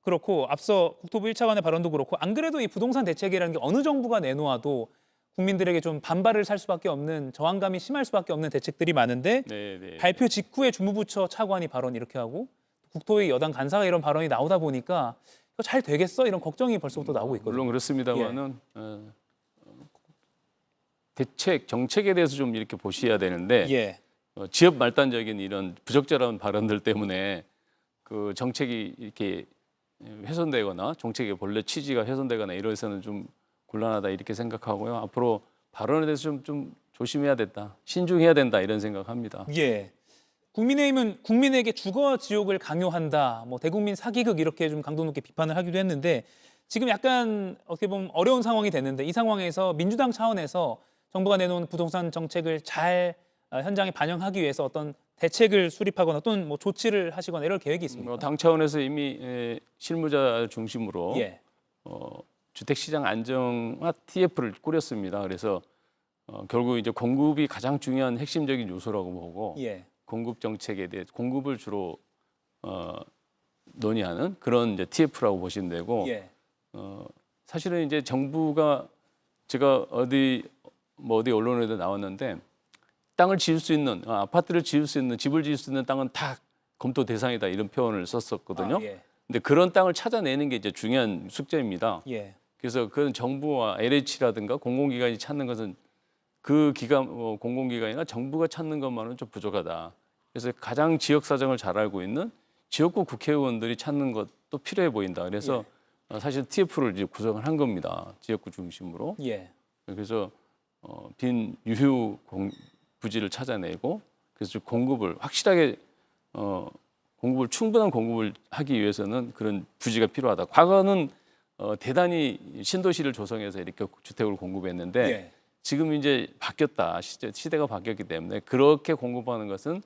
그렇고 앞서 국토부 1차관의 발언도 그렇고 안 그래도 이 부동산 대책이라는 게 어느 정부가 내놓아도 국민들에게 좀 반발을 살 수밖에 없는 저항감이 심할 수밖에 없는 대책들이 많은데 네. 발표 직후에 주무부처 차관이 발언 이렇게 하고 국토위 여당 간사가 이런 발언이 나오다 보니까 이거 잘 되겠어? 이런 걱정이 벌써부터 나오고 있거든요. 물론 그렇습니다만은 대책 정책에 대해서 좀 이렇게 보셔야 되는데 예. 지역 말단적인 이런 부적절한 발언들 때문에 그 정책이 이렇게 훼손되거나 정책의 본래 취지가 훼손되거나 이래서는 좀 곤란하다 이렇게 생각하고요. 앞으로 발언에 대해서 좀 조심해야 된다, 신중해야 된다 이런 생각합니다. 예. 국민의힘은 국민에게 주거 지옥을 강요한다, 뭐 대국민 사기극 이렇게 좀 강도 높게 비판을 하기도 했는데 지금 약간 어떻게 보면 어려운 상황이 됐는데 이 상황에서 민주당 차원에서 정부가 내놓은 부동산 정책을 잘 현장에 반영하기 위해서 어떤 대책을 수립하거나 또는 뭐 조치를 하시거나 이럴 계획이 있습니까? 당 차원에서 이미 실무자 중심으로 예. 주택시장 안정화 TF를 꾸렸습니다. 그래서 결국 이제 공급이 가장 중요한 핵심적인 요소라고 보고 예. 공급 정책에 대해 공급을 주로 논의하는 그런 이제 TF라고 보시면 되고 예. 사실은 이제 정부가 제가 어디 언론에도 나왔는데 땅을 지을 수 있는 아파트를 지을 수 있는 집을 지을 수 있는 땅은 다 검토 대상이다 이런 표현을 썼었거든요. 예. 근데 그런 땅을 찾아내는 게 이제 중요한 숙제입니다. 예. 그래서 그건 정부와 LH라든가 공공기관이 찾는 것은 그 기관 공공기관이나 정부가 찾는 것만은 좀 부족하다. 그래서 가장 지역 사정을 잘 알고 있는 지역구 국회의원들이 찾는 것도 필요해 보인다. 그래서 사실 TF를 이제 구성을 한 겁니다. 지역구 중심으로. 예. 그래서 빈 유휴 부지를 찾아내고 그래서 공급을 확실하게 충분한 공급을 하기 위해서는 그런 부지가 필요하다. 과거는 대단히 신도시를 조성해서 이렇게 주택을 공급했는데 예. 지금 이제 바뀌었다. 시대가 바뀌었기 때문에 그렇게 공급하는 것은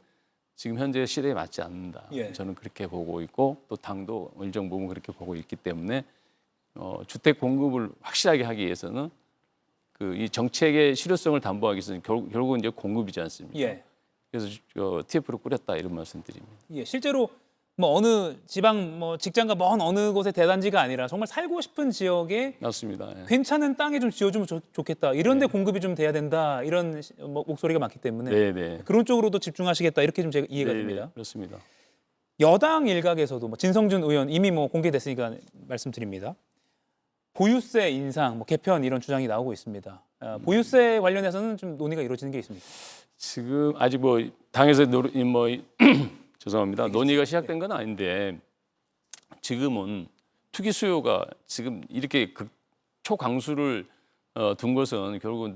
지금 현재 시대에 맞지 않는다. 예. 저는 그렇게 보고 있고 또 당도 일정 부분 그렇게 보고 있기 때문에 주택 공급을 확실하게 하기 위해서는 이 정책의 실효성을 담보하기 위해서는 결국은 이제 공급이지 않습니까? 예. 그래서 TF를 꾸렸다 이런 말씀드립니다. 예. 실제로 뭐 어느 지방 직장과 먼 어느 곳의 대단지가 아니라 정말 살고 싶은 지역에 맞습니다. 예. 괜찮은 땅에 좀 지어주면 좋겠다. 이런 데 공급이 좀 돼야 된다. 이런 목소리가 많기 때문에 네. 그런 쪽으로도 집중하시겠다. 이렇게 좀 제가 이해가 네, 됩니다. 그렇습니다. 여당 일각에서도 진성준 의원 이미 공개됐으니까 말씀드립니다. 보유세 인상, 개편 이런 주장이 나오고 있습니다. 보유세 관련해서는 좀 논의가 이루어지는 게 있습니까? 지금 아직 당에서 죄송합니다. 논의가 시작된 건 아닌데 지금은 투기 수요가 지금 이렇게 초강수를 둔 것은 결국은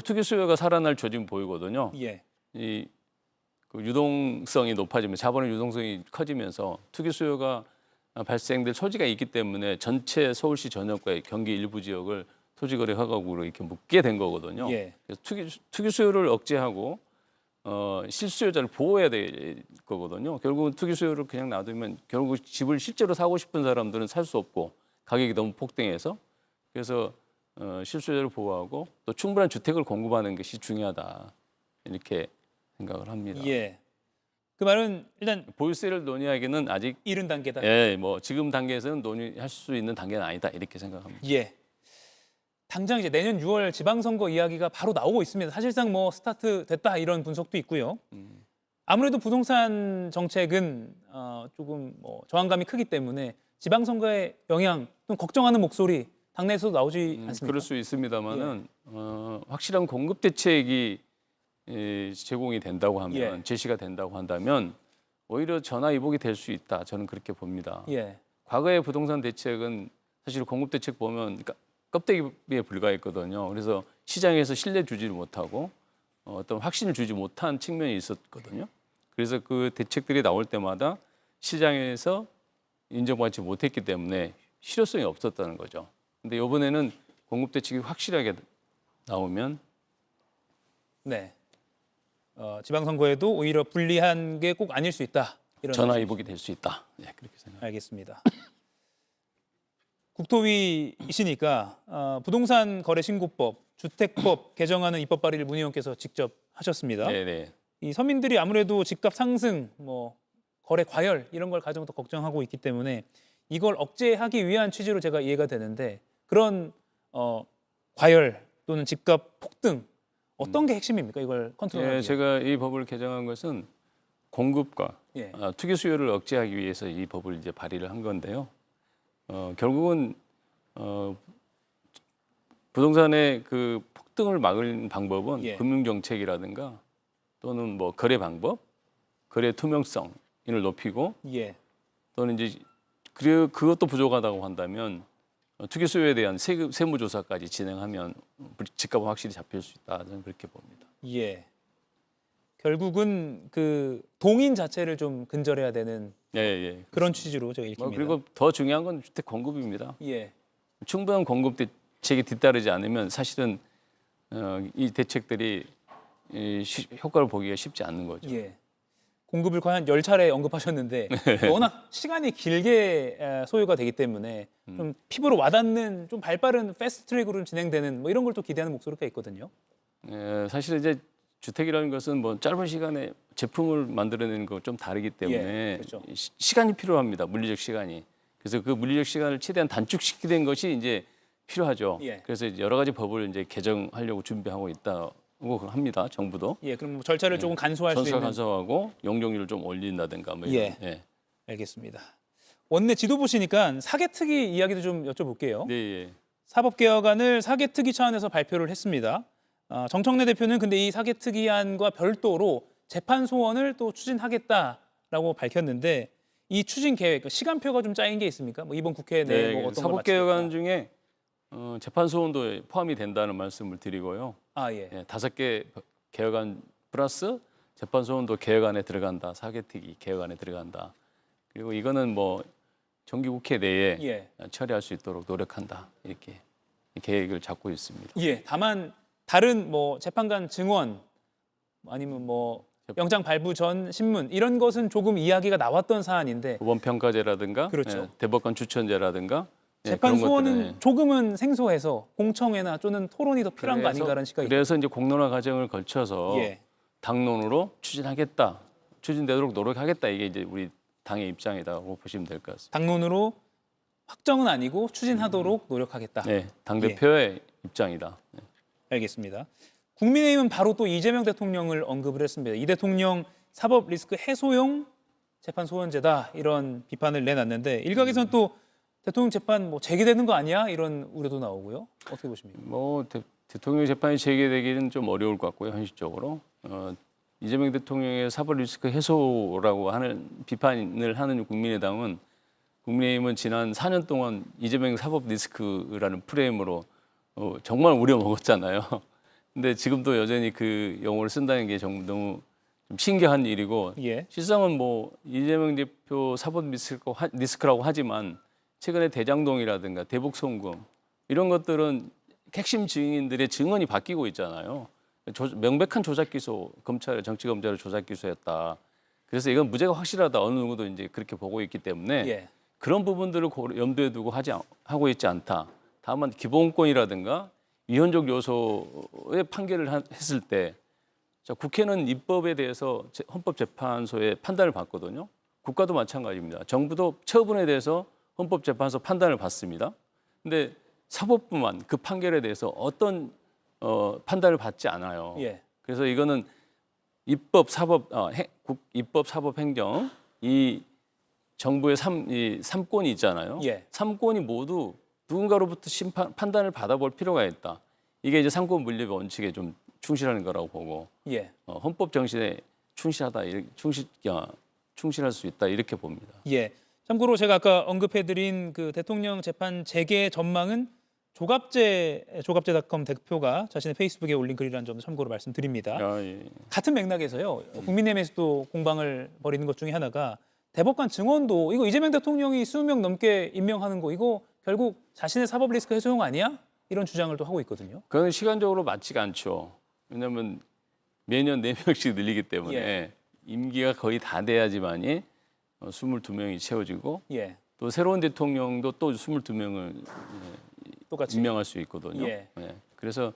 투기 수요가 살아날 조짐 보이거든요. 예. 그 유동성이 높아지면 자본의 유동성이 커지면서 투기 수요가 발생될 소지가 있기 때문에 전체 서울시 전역과 경기 일부 지역을 토지거래 허가국으로 이렇게 묶게 된 거거든요. 예. 그래서 투기 수요를 억제하고 실수요자를 보호해야 될 거거든요. 결국은 투기 수요를 그냥 놔두면 결국 집을 실제로 사고 싶은 사람들은 살 수 없고 가격이 너무 폭등해서 그래서 실수요자를 보호하고 또 충분한 주택을 공급하는 것이 중요하다 이렇게 생각을 합니다. 예. 그 말은 일단 보유세를 논의하기는 아직 이른 단계다. 예, 지금 단계에서는 논의할 수 있는 단계는 아니다 이렇게 생각합니다. 예. 당장 이제 내년 6월 지방선거 이야기가 바로 나오고 있습니다. 사실상 스타트 됐다 이런 분석도 있고요. 아무래도 부동산 정책은 조금 저항감이 크기 때문에 지방선거의 영향 또는 걱정하는 목소리 당내에서도 나오지 않습니까? 그럴 수 있습니다만은 확실한 공급 대책이 제공이 된다고 하면 제시가 된다고 한다면 오히려 전화위복이 될 수 있다. 저는 그렇게 봅니다. 예. 과거의 부동산 대책은 사실 공급 대책 보면 껍데기에 불과했거든요. 그래서 시장에서 신뢰 주지를 못하고 어떤 확신을 주지 못한 측면이 있었거든요. 그래서 그 대책들이 나올 때마다 시장에서 인정받지 못했기 때문에 실효성이 없었다는 거죠. 근데 이번에는 공급 대책이 확실하게 나오면 네. 지방선거에도 오히려 불리한 게 꼭 아닐 수 있다. 이런 전화위복이 될 수 있다. 네, 그렇게 생각합니다. 알겠습니다. 국토위이시니까 부동산 거래 신고법, 주택법 개정하는 입법 발의를 문 의원께서 직접 하셨습니다. 네, 네. 이 서민들이 아무래도 집값 상승, 뭐 거래 과열 이런 걸 가장 더 걱정하고 있기 때문에 이걸 억제하기 위한 취지로 제가 이해가 되는데 그런 과열 또는 집값 폭등 어떤 게 핵심입니까? 이걸 컨트롤하기 위해. 제가 이 법을 개정한 것은 공급과 예. 투기 수요를 억제하기 위해서 이 법을 이제 발의를 한 건데요. 결국은 부동산의 그 폭등을 막을 방법은 예. 금융 정책이라든가 또는 뭐 거래 방법, 거래 투명성을 높이고 예. 또는 이제 그것도 부족하다고 한다면 투기 수요에 대한 세무 조사까지 진행하면 집값은 확실히 잡힐 수 있다. 저는 그렇게 봅니다. 예. 결국은 그 동인 자체를 좀 근절해야 되는 예, 예. 그런 취지로 제가 읽힙니다. 그리고 더 중요한 건 주택 공급입니다. 예. 충분한 공급 대책이 뒤따르지 않으면 사실은 이 대책들이 효과를 보기가 쉽지 않는 거죠. 예. 공급을 거의 한 10차례 언급하셨는데 워낙 시간이 길게 소요가 되기 때문에 좀 피부로 와닿는 좀 발빠른 패스트 트랙으로 진행되는 뭐 이런 걸 또 기대하는 목소리가 있거든요. 사실 이제 주택이라는 것은 뭐 짧은 시간에 제품을 만들어내는 거 좀 다르기 때문에 예, 그렇죠. 시간이 필요합니다. 물리적 시간이. 그래서 그 물리적 시간을 최대한 단축시키는 것이 이제 필요하죠. 예. 그래서 이제 여러 가지 법을 이제 개정하려고 준비하고 있다고 합니다. 정부도. 예, 그럼 뭐 절차를 조금 간소화할 수 전사 있는. 간소화하고 용적률을 좀 올린다든가 뭐 이런. 예. 알겠습니다. 원내 지도 보시니까 사개특위 이야기도 좀 여쭤볼게요. 네, 예. 사법개혁안을 사개특위 차원에서 발표를 했습니다. 정청래 대표는 근데 이 사개특위안과 별도로 재판 소원을 또 추진하겠다라고 밝혔는데 이 추진 계획, 시간표가 좀 짜인 게 있습니까? 뭐 이번 국회 내에 뭐 어떤 걸 사법개혁안 중에 재판 소원도 포함이 된다는 말씀을 드리고요. 아 예. 5개 개혁안 플러스 재판 소원도 개혁안에 들어간다. 사개특위 개혁안에 들어간다. 그리고 이거는 뭐 정기국회 내에 예. 처리할 수 있도록 노력한다. 이렇게 계획을 잡고 있습니다. 예. 다만 다른 뭐 재판관 증언 아니면 뭐 영장 발부 전 신문 이런 것은 조금 이야기가 나왔던 사안인데 법원평가제라든가 그렇죠. 대법관 추천제라든가 재판 그런 소원은 것들은, 조금은 생소해서 공청회나 또는 토론이 더 필요한 거 아닌가라는 시각이 그래서 이제 공론화 과정을 거쳐서 예. 당론으로 추진하겠다. 추진되도록 노력하겠다. 이게 이제 우리 당의 입장이라고 보시면 될 것 같습니다. 당론으로 확정은 아니고 추진하도록 노력하겠다. 네, 당대표의 입장이다. 네. 알겠습니다. 국민의힘은 바로 또 이재명 대통령을 언급을 했습니다. 이 대통령 사법 리스크 해소용 재판 소원제다 이런 비판을 내놨는데 일각에서는 또 대통령 재판 뭐 재개되는 거 아니야 이런 우려도 나오고요. 어떻게 보십니까? 뭐 대통령 재판이 재개되기는 좀 어려울 것 같고요. 현실적으로 이재명 대통령의 사법 리스크 해소라고 하는 비판을 하는 국민의힘은 지난 4년 동안 이재명 사법 리스크라는 프레임으로 정말 우려 먹었잖아요. 근데 지금도 여전히 그 용어를 쓴다는 게 너무 좀 신기한 일이고 예. 실상은 뭐 이재명 대표 사법 리스크라고 하지만 최근에 대장동이라든가 대북송금 이런 것들은 핵심 증인들의 증언이 바뀌고 있잖아요. 명백한 조작 기소, 정치 검찰의 조작 기소였다. 그래서 이건 무죄가 확실하다. 어느 누구도 이제 그렇게 보고 있기 때문에 예. 그런 부분들을 염두에 두고 하고 있지 않다. 다만 기본권이라든가 위헌적 요소의 판결을 했을 때 국회는 입법에 대해서 헌법재판소의 판단을 받거든요. 국가도 마찬가지입니다. 정부도 처분에 대해서 헌법재판소 판단을 받습니다. 근데 사법부만 그 판결에 대해서 어떤 판단을 받지 않아요. 예. 그래서 이거는 입법, 사법 행정 이 정부의 삼권이 있잖아요. 예. 삼권이 모두 누군가로부터 판단을 받아볼 필요가 있다. 이게 이제 삼권 분립의 원칙에 좀 충실하는 거라고 보고 예. 헌법 정신에 충실할 수 있다 이렇게 봅니다. 예. 참고로 제가 아까 언급해드린 그 대통령 재판 재개 전망은 조갑제닷컴 대표가 자신의 페이스북에 올린 글이라는 점도 참고로 말씀드립니다. 예. 같은 맥락에서요. 국민의힘에서도 공방을 벌이는 것 중에 하나가 대법관 증언도 이거 이재명 대통령이 20명 넘게 임명하는 거 이거 결국 자신의 사법 리스크 해소용 아니야? 이런 주장을 또 하고 있거든요. 그건 시간적으로 맞지가 않죠. 왜냐하면 매년 4명씩 늘리기 때문에 예. 임기가 거의 다 돼야지만이 22명이 채워지고 예. 또 새로운 대통령도 또 22명을 똑같이 임명할 수 있거든요. 예. 그래서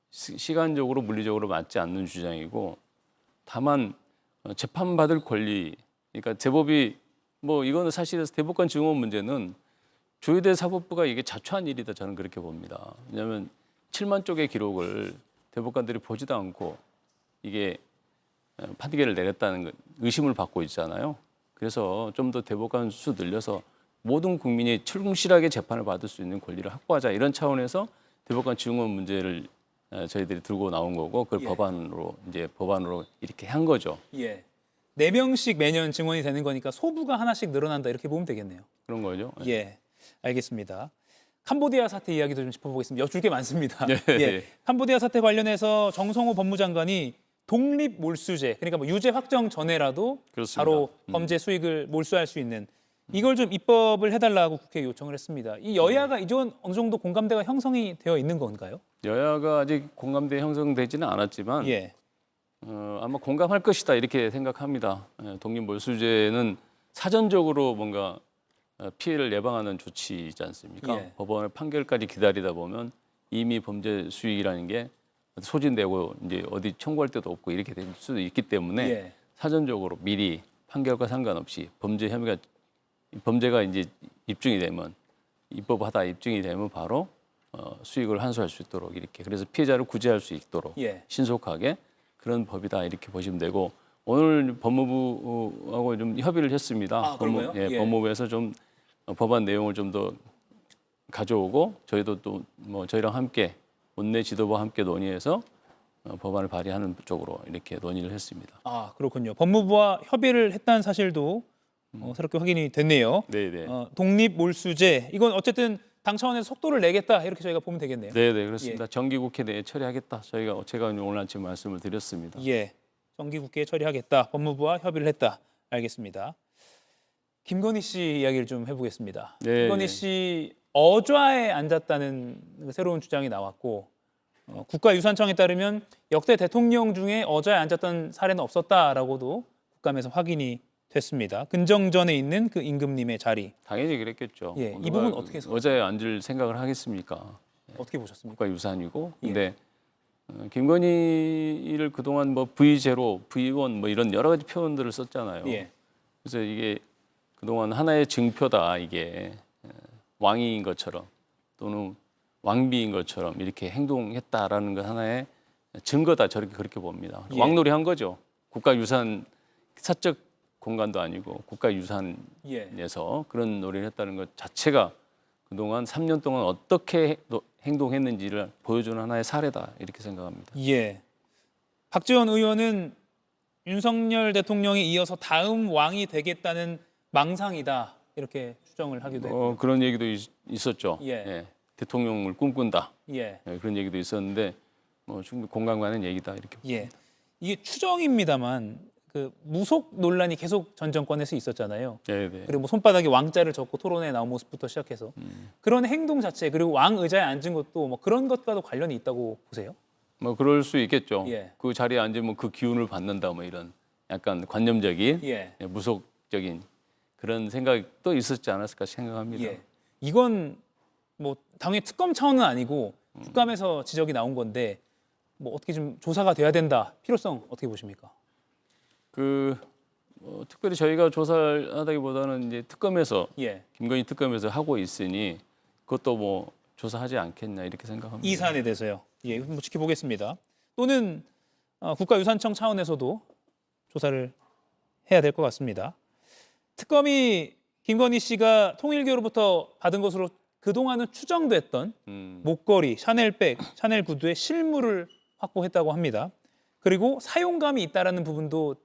시간적으로 물리적으로 맞지 않는 주장이고 다만 재판받을 권리, 그러니까 대법이 뭐 이거는 사실 대법관 증원 문제는 조희대 사법부가 이게 자초한 일이다 저는 그렇게 봅니다. 왜냐하면 7만 쪽의 기록을 대법관들이 보지도 않고 이게 판결을 내렸다는 건 의심을 받고 있잖아요. 그래서 좀 더 대법관 수 늘려서 모든 국민이 충실하게 재판을 받을 수 있는 권리를 확보하자 이런 차원에서 대법관 증원 문제를 저희들이 들고 나온 거고 그걸 예. 법안으로 이렇게 한 거죠. 예. 4명씩 매년 증원이 되는 거니까 소부가 하나씩 늘어난다 이렇게 보면 되겠네요. 그런 거죠. 예. 알겠습니다. 캄보디아 사태 이야기도 좀 짚어보겠습니다. 여쭐 게 많습니다. 네. 예. 캄보디아 사태 관련해서 정성호 법무장관이 독립 몰수제, 그러니까 뭐 유죄 확정 전에라도 그렇습니다. 바로 범죄 수익을 몰수할 수 있는 이걸 좀 입법을 해달라고 국회에 요청을 했습니다. 이 여야가 이전 어느 정도 공감대가 형성이 되어 있는 건가요? 여야가 아직 공감대 형성되지는 않았지만 예. 아마 공감할 것이다 이렇게 생각합니다. 독립 몰수제는 사전적으로 뭔가 피해를 예방하는 조치이지 않습니까? 예. 법원의 판결까지 기다리다 보면 이미 범죄 수익이라는 게 소진되고 이제 어디 청구할 데도 없고 이렇게 될 수도 있기 때문에 예. 사전적으로 미리 판결과 상관없이 범죄가 이제 입증이 되면 입법하다 입증이 되면 바로 수익을 환수할 수 있도록 이렇게 그래서 피해자를 구제할 수 있도록 예. 신속하게 그런 법이다 이렇게 보시면 되고 오늘 법무부하고 좀 협의를 했습니다. 아, 그런가요? 예. 법무부에서 좀 법안 내용을 좀 더 가져오고 저희도 또 뭐 저희랑 함께 원내 지도부와 함께 논의해서 법안을 발의하는 쪽으로 이렇게 논의를 했습니다. 아, 그렇군요. 법무부와 협의를 했다는 사실도 새롭게 확인이 됐네요. 네네. 독립 몰수제 이건 어쨌든 당 차원에서 속도를 내겠다 이렇게 저희가 보면 되겠네요. 네네 그렇습니다. 정기국회 내에 처리하겠다. 제가 오늘 아침 말씀을 드렸습니다. 예, 정기국회에 처리하겠다. 법무부와 협의를 했다. 알겠습니다. 김건희 씨 이야기를 좀 해보겠습니다. 네, 김건희 네. 씨 어좌에 앉았다는 새로운 주장이 나왔고 국가유산청에 따르면 역대 대통령 중에 어좌에 앉았던 사례는 없었다라고도 국감에서 확인이 됐습니다. 근정전에 있는 그 임금님의 자리. 당연히 그랬겠죠. 예, 이 누가 부분 어떻게 해석하세요? 어제에 앉을 생각을 하겠습니까? 어떻게 보셨습니까? 국가유산이고. 예. 근데 김건희를 그동안 뭐 V0, V1 뭐 이런 여러 가지 표현들을 썼잖아요. 예. 그래서 이게 그동안 하나의 증표다 이게 왕위인 것처럼 또는 왕비인 것처럼 이렇게 행동했다라는 것 하나의 증거다 저렇게 그렇게 봅니다. 예. 왕놀이 한 거죠. 국가유산 사적 공간도 아니고 국가유산에서 예. 그런 놀이를 했다는 것 자체가 그동안 3년 동안 어떻게 행동했는지를 보여주는 하나의 사례다 이렇게 생각합니다. 예. 박지원 의원은 윤석열 대통령에 이어서 다음 왕이 되겠다는 망상이다 이렇게 추정을 하기도 했고. 그런 얘기도 있었죠. 예. 대통령을 꿈꾼다. 예. 그런 얘기도 있었는데 충분히 공감 가는 얘기다 이렇게. 예. 이게 추정입니다만 그 무속 논란이 계속 전 정권에서 있었잖아요. 네. 그리고 뭐 손바닥에 왕자를 적고 토론에 나온 모습부터 시작해서 그런 행동 자체 그리고 왕 의자에 앉은 것도 뭐 그런 것과도 관련이 있다고 보세요? 뭐 그럴 수 있겠죠. 예. 그 자리에 앉으면 그 기운을 받는다 뭐 이런 약간 관념적인 예. 무속적인 그런 생각도 있었지 않았을까 생각합니다. 예. 이건 뭐 당연히 특검 차원은 아니고 국감에서 지적이 나온 건데 뭐 어떻게 좀 조사가 돼야 된다. 필요성 어떻게 보십니까? 특별히 저희가 조사를 하다기보다는 이제 특검에서 예. 김건희 특검에서 하고 있으니 그것도 뭐 조사하지 않겠냐 이렇게 생각합니다. 이 사안에 대해서요. 예, 한번 지켜보겠습니다. 또는 국가유산청 차원에서도 조사를 해야 될 것 같습니다. 특검이 김건희 씨가 통일교로부터 받은 것으로 그동안은 추정됐던 목걸이, 샤넬백, 샤넬 구두의 실물을 확보했다고 합니다. 그리고 사용감이 있다라는 부분도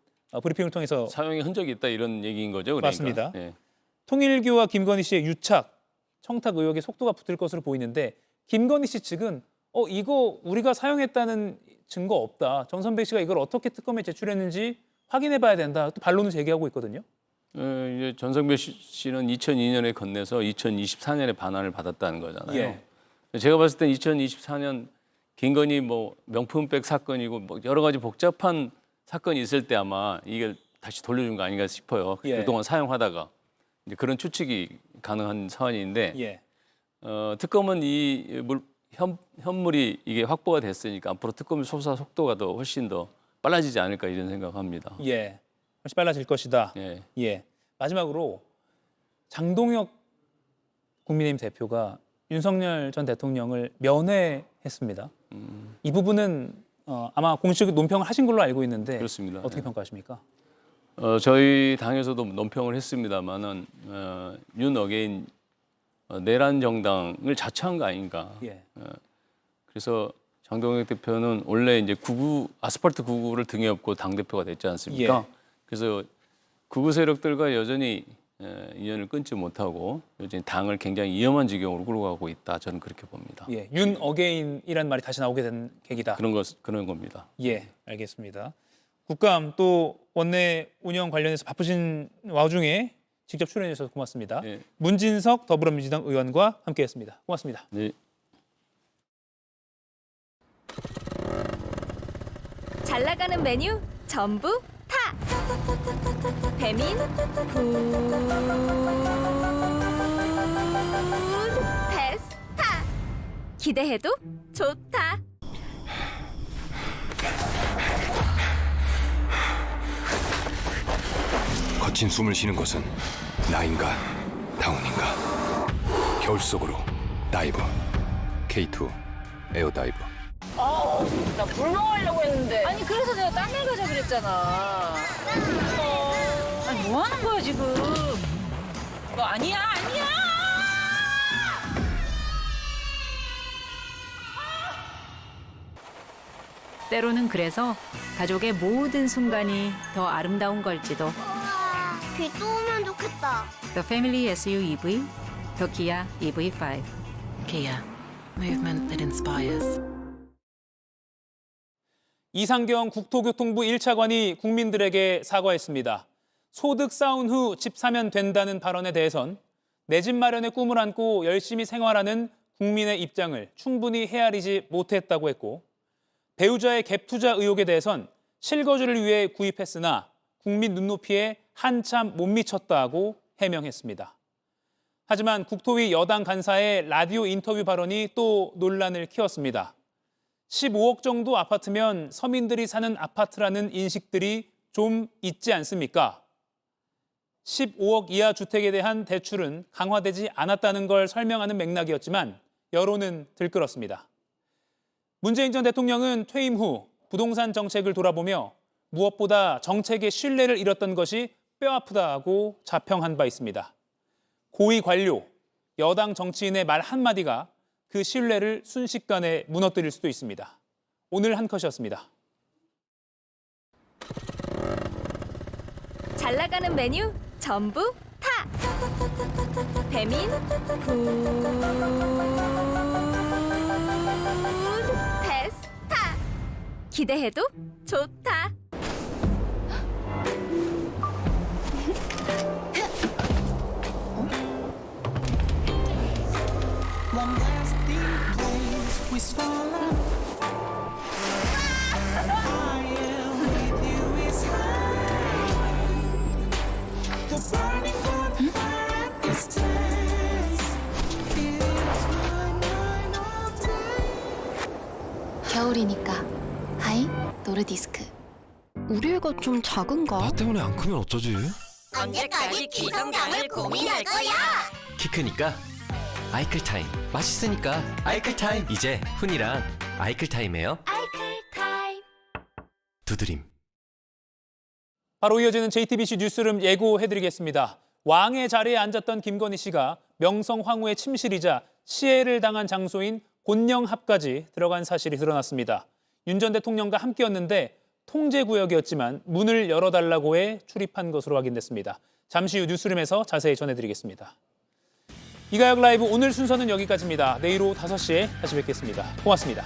브리핑을 통해서 사용의 흔적이 있다 이런 얘기인 거죠. 그러니까. 맞습니다. 예. 통일교와 김건희 씨의 유착, 청탁 의혹에 속도가 붙을 것으로 보이는데 김건희 씨 측은 이거 우리가 사용했다는 증거 없다. 전선백 씨가 이걸 어떻게 특검에 제출했는지 확인해봐야 된다. 또 반론을 제기하고 있거든요. 이제 전성배 씨는 2002년에 건네서 2024년에 반환을 받았다는 거잖아요. 예. 제가 봤을 때 2024년 김건희 뭐 명품백 사건이고 뭐 여러 가지 복잡한 사건이 있을 때 아마 이게 다시 돌려준 거 아닌가 싶어요. 예. 그동안 사용하다가 이제 그런 추측이 가능한 사안인데 예. 특검은 이 현물이 이게 확보가 됐으니까 앞으로 특검의 수사 속도가 더 훨씬 더 빨라지지 않을까 이런 생각합니다. 예. 훨씬 빨라질 것이다. 예. 예. 마지막으로 장동혁 국민의힘 대표가 윤석열 전 대통령을 면회했습니다. 이 부분은 아마 공식 논평을 하신 걸로 알고 있는데 그렇습니다. 어떻게 예. 평가하십니까? 저희 당에서도 논평을 했습니다만은 윤 어게인 내란 정당을 자처한 거 아닌가. 예. 그래서 장동혁 대표는 원래 이제 아스팔트 99를 등에 업고 당 대표가 됐지 않습니까? 예. 그래서 극우 세력들과 여전히 인연을 끊지 못하고 여전히 당을 굉장히 위험한 지경으로 끌고 가고 있다. 저는 그렇게 봅니다. 예. 윤 어게인이라는 말이 다시 나오게 된 계기다. 그런 겁니다. 예, 알겠습니다. 국감 또 원내 운영 관련해서 바쁘신 와중에 직접 출연해 주셔서 고맙습니다. 예. 문진석 더불어민주당 의원과 함께했습니다. 고맙습니다. 네. 잘 나가는 메뉴 전부 타! 배민 푸드페스타! 기대해도 좋다! 거친 숨을 쉬는 곳은 나인가 다운인가. 겨울 속으로 다이브 K2 에어다이브. 나 물 먹으려고 했는데. 아니 그래서 내가 딴 데 가자 그랬잖아. 아니 뭐 하는 거야 지금? 너 아니야 아니야. 때로는 그래서 가족의 모든 순간이 더 아름다운 걸지도. 비 또 오면 좋겠다. The Family SUV, the Kia EV5. Kia, movement that inspires. 이상경 국토교통부 1차관이 국민들에게 사과했습니다. 소득 쌓은 후 집 사면 된다는 발언에 대해선 내 집 마련의 꿈을 안고 열심히 생활하는 국민의 입장을 충분히 헤아리지 못했다고 했고, 배우자의 갭 투자 의혹에 대해선 실거주를 위해 구입했으나 국민 눈높이에 한참 못 미쳤다고 해명했습니다. 하지만 국토위 여당 간사의 라디오 인터뷰 발언이 또 논란을 키웠습니다. 15억 정도 아파트면 서민들이 사는 아파트라는 인식들이 좀 있지 않습니까? 15억 이하 주택에 대한 대출은 강화되지 않았다는 걸 설명하는 맥락이었지만 여론은 들끓었습니다. 문재인 전 대통령은 퇴임 후 부동산 정책을 돌아보며 무엇보다 정책의 신뢰를 잃었던 것이 뼈아프다고 자평한 바 있습니다. 고위 관료, 여당 정치인의 말 한마디가 그 신뢰를 순식간에 무너뜨릴 수도 있습니다. 오늘 한 컷이었습니다. 잘 나가는 메뉴 전부 타! 배민 푸드페스타! 기대해도 좋다! 겨울이니까 하이 노르디스크. 우리 애가 좀 작은가? 나 때문에 안 크면 어쩌지? 언제까지 기성장을 고민할 거야? 키 크니까 아이클타임, 맛있으니까 아이클타임. 이제 훈이랑 아이클타임이에요. 아이클타임. 두드림. 바로 이어지는 JTBC 뉴스룸 예고해드리겠습니다. 왕의 자리에 앉았던 김건희 씨가 명성황후의 침실이자 시해를 당한 장소인 곤영합까지 들어간 사실이 드러났습니다. 윤 전 대통령과 함께였는데 통제구역이었지만 문을 열어달라고 해 출입한 것으로 확인됐습니다. 잠시 후 뉴스룸에서 자세히 전해드리겠습니다. 이가혁 라이브 오늘 순서는 여기까지입니다. 내일 오후 5시에 다시 뵙겠습니다. 고맙습니다.